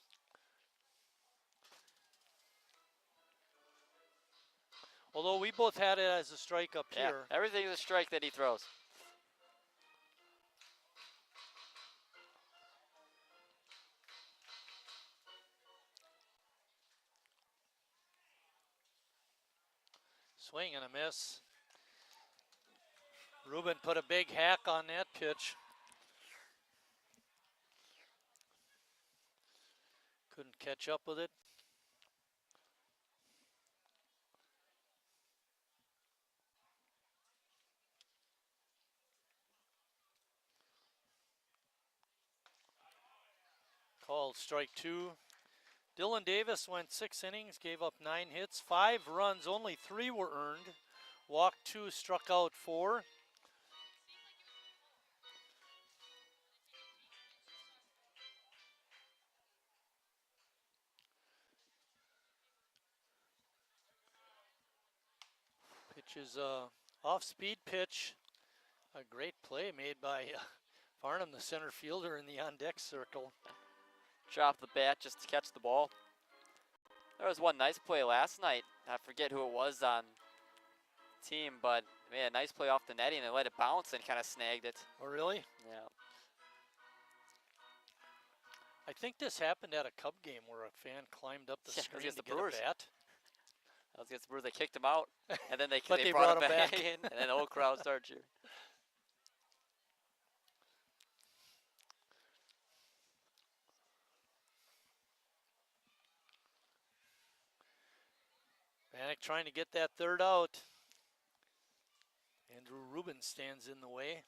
Although we both had it as a strike up Yeah, here. everything is a strike that he throws. Swing and a miss. Rubin put a big hack on that pitch. Couldn't catch up with it. Called strike 2. Dylan Davis went 6 innings, gave up 9 hits, 5 runs, only 3 were earned. Walked 2, struck out 4. Pitch is off-speed pitch. A great play made by Farnham, the center fielder, in the on-deck circle. Drop the bat just to catch the ball. There was one nice play last night. I forget who it was on team, but man, nice play off the netting and let it bounce and kind of snagged it. Oh, really? Yeah. I think this happened at a Cub game where a fan climbed up the screen against to the get Brewers. a bat. That was against the Brewers. They kicked him out, and then they But they brought brought him him back back. in, and then the whole crowd started cheering. Vanek trying to get that third out. Andrew Rubin stands in the way.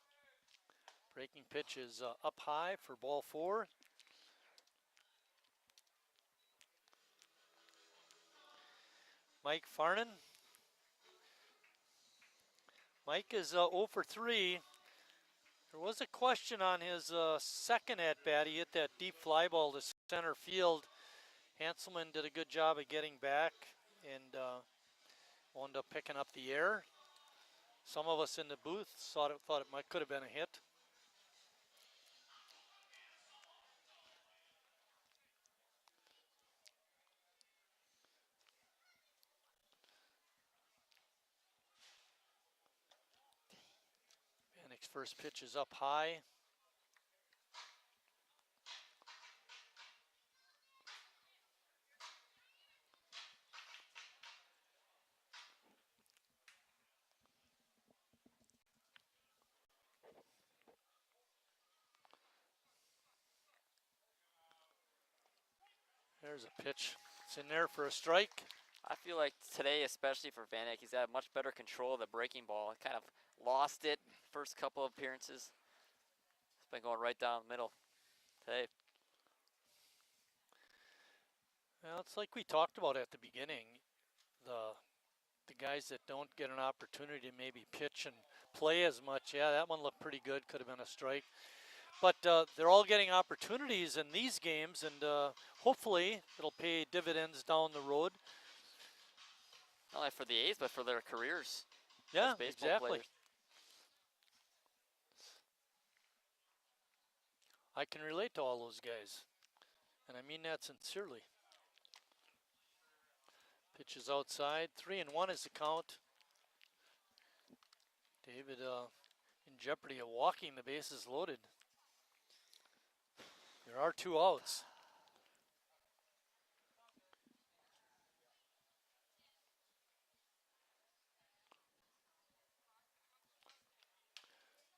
Breaking pitch is up high for ball 4. Mike Farnan. Mike is 0 for 3. There was a question on his second at bat. He hit that deep fly ball to center field. Hanselman did a good job of getting back and wound up picking up the air. Some of us in the booth thought it could have been a hit. Vanek's first pitch is up high. There's a pitch. It's in there for a strike. I feel like today, especially for Vanek, he's had much better control of the breaking ball. Kind of lost it first couple of appearances. It's been going right down the middle today. Well, it's like we talked about at the beginning. The guys that don't get an opportunity to maybe pitch and play as much. Yeah, that one looked pretty good. Could have been a strike. But they're all getting opportunities in these games, and hopefully it'll pay dividends down the road. Not only for the A's, but for their careers. Yeah, as baseball exactly. players. I can relate to all those guys. And I mean that sincerely. Pitch is outside. 3-1 is the count. David in jeopardy of walking the bases loaded. There are 2 outs.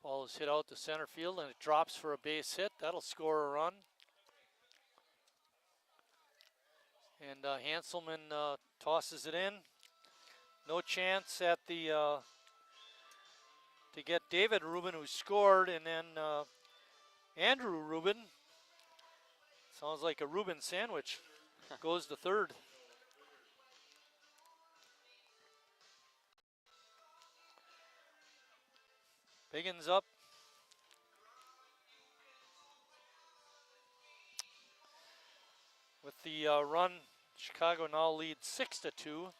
Ball is hit out to center field and it drops for a base hit. That'll score a run. And Hanselman tosses it in. No chance at the to get David Rubin, who scored, and then Andrew Rubin. Sounds like a Reuben sandwich. Goes to third. Biggins up. With the run, Chicago now leads 6-2.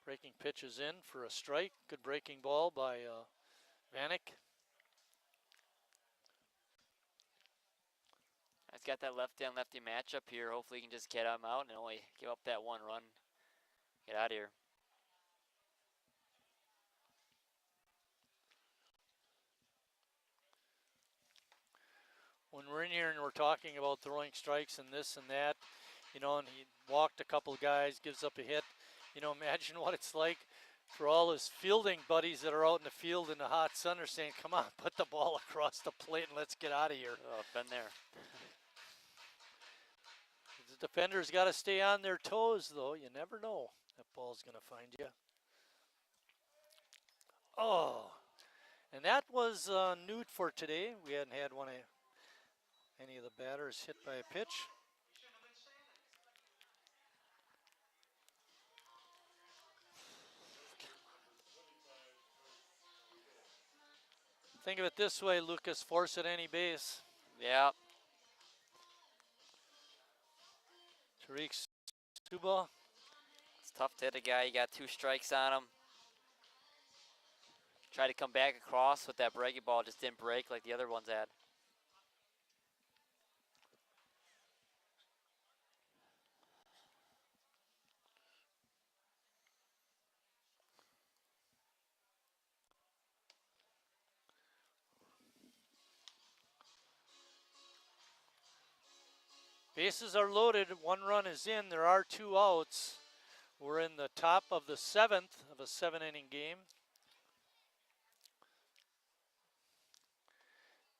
Breaking pitch is in for a strike. Good breaking ball by Vanek. He's got that lefty on lefty matchup here. Hopefully he can just get him out and only give up that 1 run. Get out of here. When we're in here and we're talking about throwing strikes and this and that, you know, and he walked a couple of guys, gives up a hit. You know, imagine what it's like for all his fielding buddies that are out in the field in the hot sun are saying, come on, put the ball across the plate and let's get out of here. Oh, been there. The defender's got to stay on their toes, though. You never know that ball's going to find you. Oh, and that was new for today. We hadn't had any of the batters hit by a pitch. Think of it this way, Lucas, force at any base. Yeah. Tariq Suba. It's tough to hit a guy. You got 2 strikes on him. Tried to come back across with that breaking ball, just didn't break like the other ones had. Bases are loaded. 1 run is in. There are 2 outs. We're in the top of the 7th of a 7-inning game.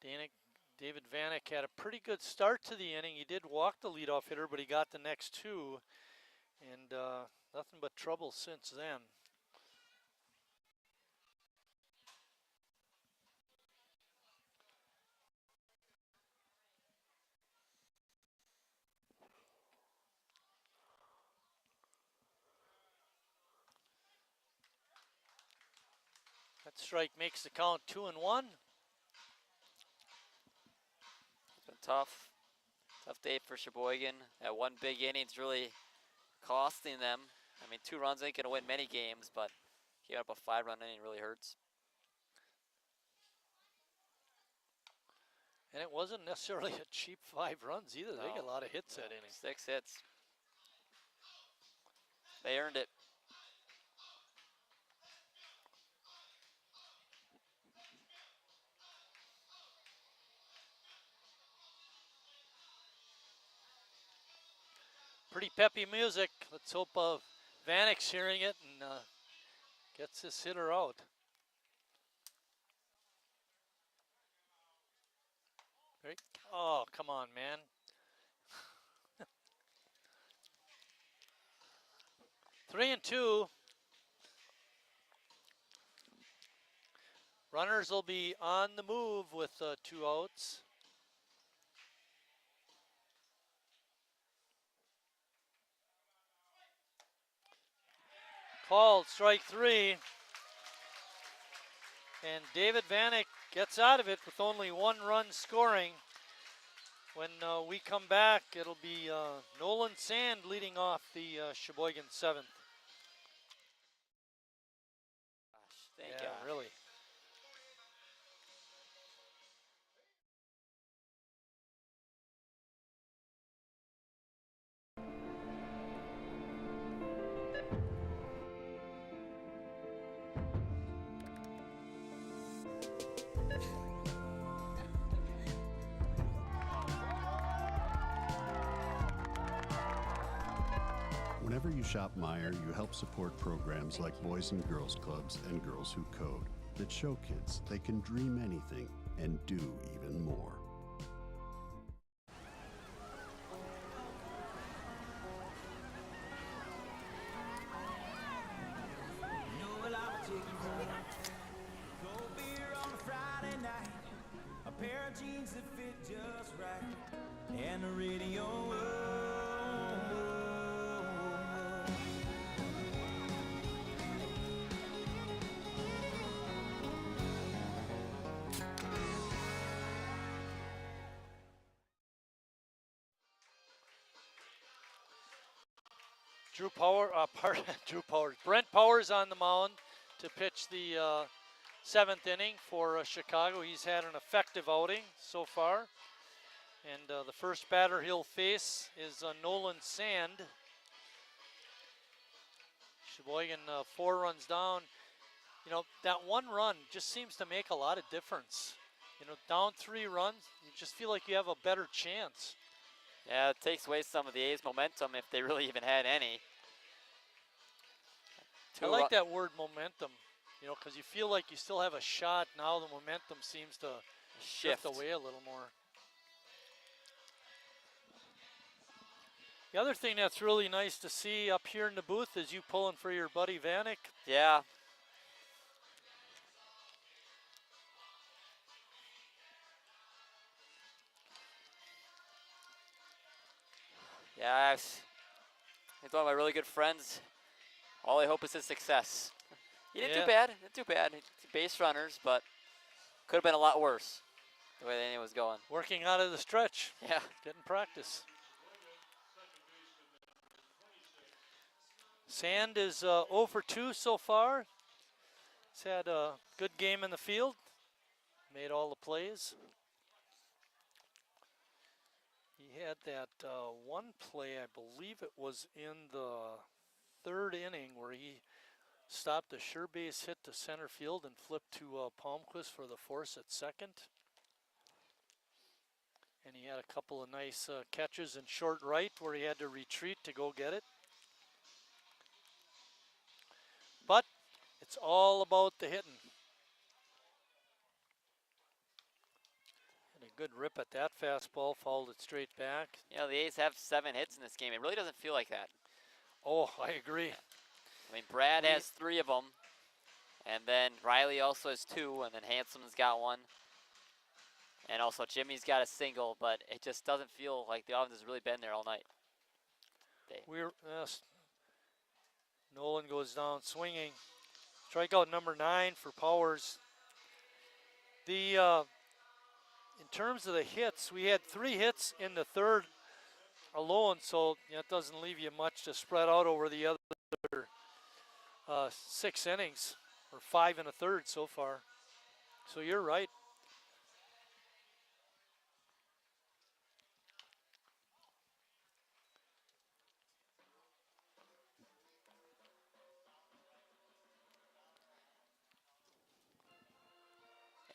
David Vanek had a pretty good start to the inning. He did walk the leadoff hitter, but he got the next 2. And nothing but trouble since then. That strike makes the count 2-1. It's been tough. Tough day for Sheboygan. That 1 big inning's really costing them. I mean, 2 runs ain't gonna win many games, but giving up a 5-run inning really hurts. And it wasn't necessarily a cheap 5 runs either. They got a lot of hits that inning. 6 hits. They earned it. Pretty peppy music. Let's hope Vanek's hearing it and gets this hitter out. Oh, come on, man. Three and 2. Runners will be on the move with 2 outs. Called strike 3. And David Vanek gets out of it with only 1 run scoring. When we come back, it'll be Nolan Sand leading off the Sheboygan 7th. Thank yeah, you. really. Whenever you shop Meijer, you help support programs like Boys and Girls Clubs and Girls Who Code that show kids they can dream anything and do even more. You know what I would take you home. Cold beer on a Friday night, a pair of jeans that fit just right, and the radio. Brent Powers on the mound to pitch the seventh inning for Chicago. He's had an effective outing so far. And the first batter he'll face is Nolan Sand. Sheboygan 4 runs down. You know, that one run just seems to make a lot of difference. You know, down 3 runs, you just feel like you have a better chance. Yeah, it takes away some of the A's momentum if they really even had any. I like that word momentum, you know, because you feel like you still have a shot. Now the momentum seems to shift away a little more. The other thing that's really nice to see up here in the booth is you pulling for your buddy Vanek. Yeah. Yeah, he's one of my really good friends. All I hope is his success. He didn't do bad. Didn't do bad. Base runners, but could have been a lot worse the way the inning was going. Working out of the stretch. Yeah. Getting practice. Sand is 0 for 2 so far. He's had a good game in the field. Made all the plays. He had that one play, I believe it was in the 3rd inning, where he stopped a sure base hit to center field and flipped to Palmquist for the force at second. And he had a couple of nice catches in short right where he had to retreat to go get it. But it's all about the hitting. And a good rip at that fastball, fouled it straight back. You know, the A's have 7 hits in this game. It really doesn't feel like that. Oh, I agree. I mean, Brad has 3 of them, and then Riley also has 2, and then Hansom's got 1. And also Jimmy's got a single, but it just doesn't feel like the offense has really been there all night. Nolan goes down swinging. Strikeout number 9 for Powers. In terms of the hits, we had 3 hits in the 3rd alone, so that doesn't leave you much to spread out over the other 6 innings, or 5 1/3 so far. So you're right.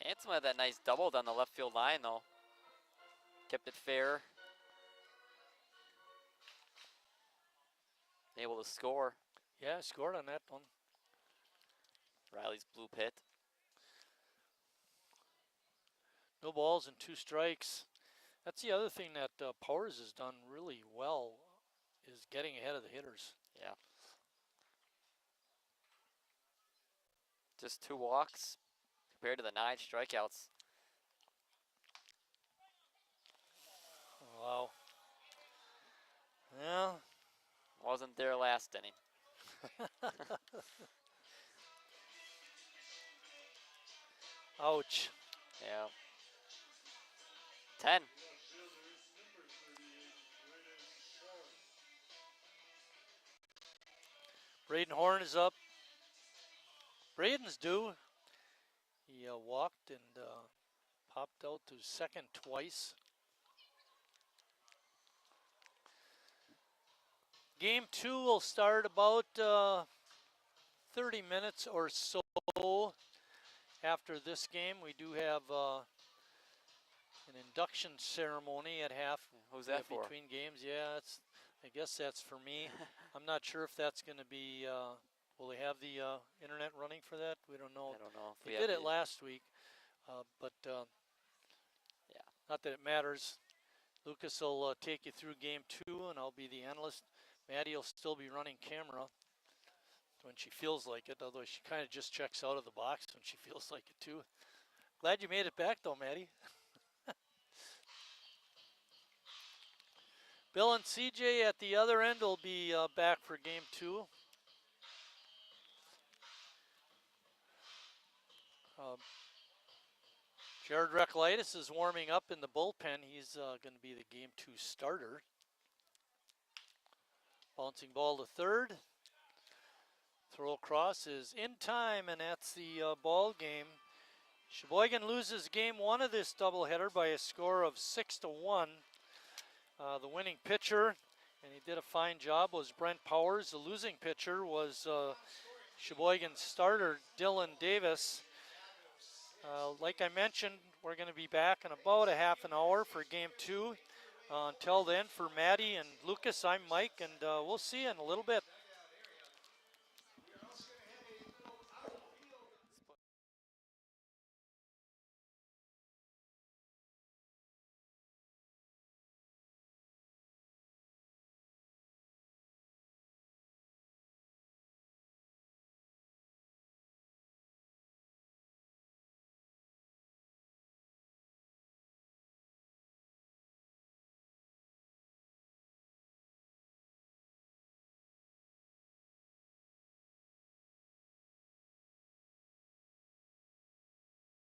Hanson had that nice double down the left field line, though. Kept it fair. Able to score. Yeah, scored on that one. Riley's blue pit. No balls and 2 strikes. That's the other thing that Powers has done really well, is getting ahead of the hitters. Yeah. Just 2 walks compared to the 9 strikeouts. Wow. Yeah. Wasn't there last inning. Ouch. Yeah. 10. Braden Horn is up. Braden's due. He walked and popped out to second twice. Game 2 will start about 30 minutes or so after this game. We do have an induction ceremony at half. Who's that for? Between games, yeah. I guess that's for me. I'm not sure if that's going to be, will they have the internet running for that? We don't know. I don't know. If They we did have it the- last week, but Yeah. not that it matters. Lucas will take you through game 2, and I'll be the analyst. Maddie will still be running camera when she feels like it, although she kind of just checks out of the box when she feels like it too. Glad you made it back though, Maddie. Bill and CJ at the other end will be back for game 2. Jared Reklitis is warming up in the bullpen. He's going to be the game 2 starter. Bouncing ball to third. Throw across is in time, and that's the ball game. Sheboygan loses game 1 of this doubleheader by a score of 6-1. The winning pitcher, and he did a fine job, was Brent Powers. The losing pitcher was Sheboygan starter Dylan Davis. Like I mentioned, we're going to be back in about a half an hour for game 2. Until then, for Maddie and Lucas, I'm Mike, and we'll see you in a little bit.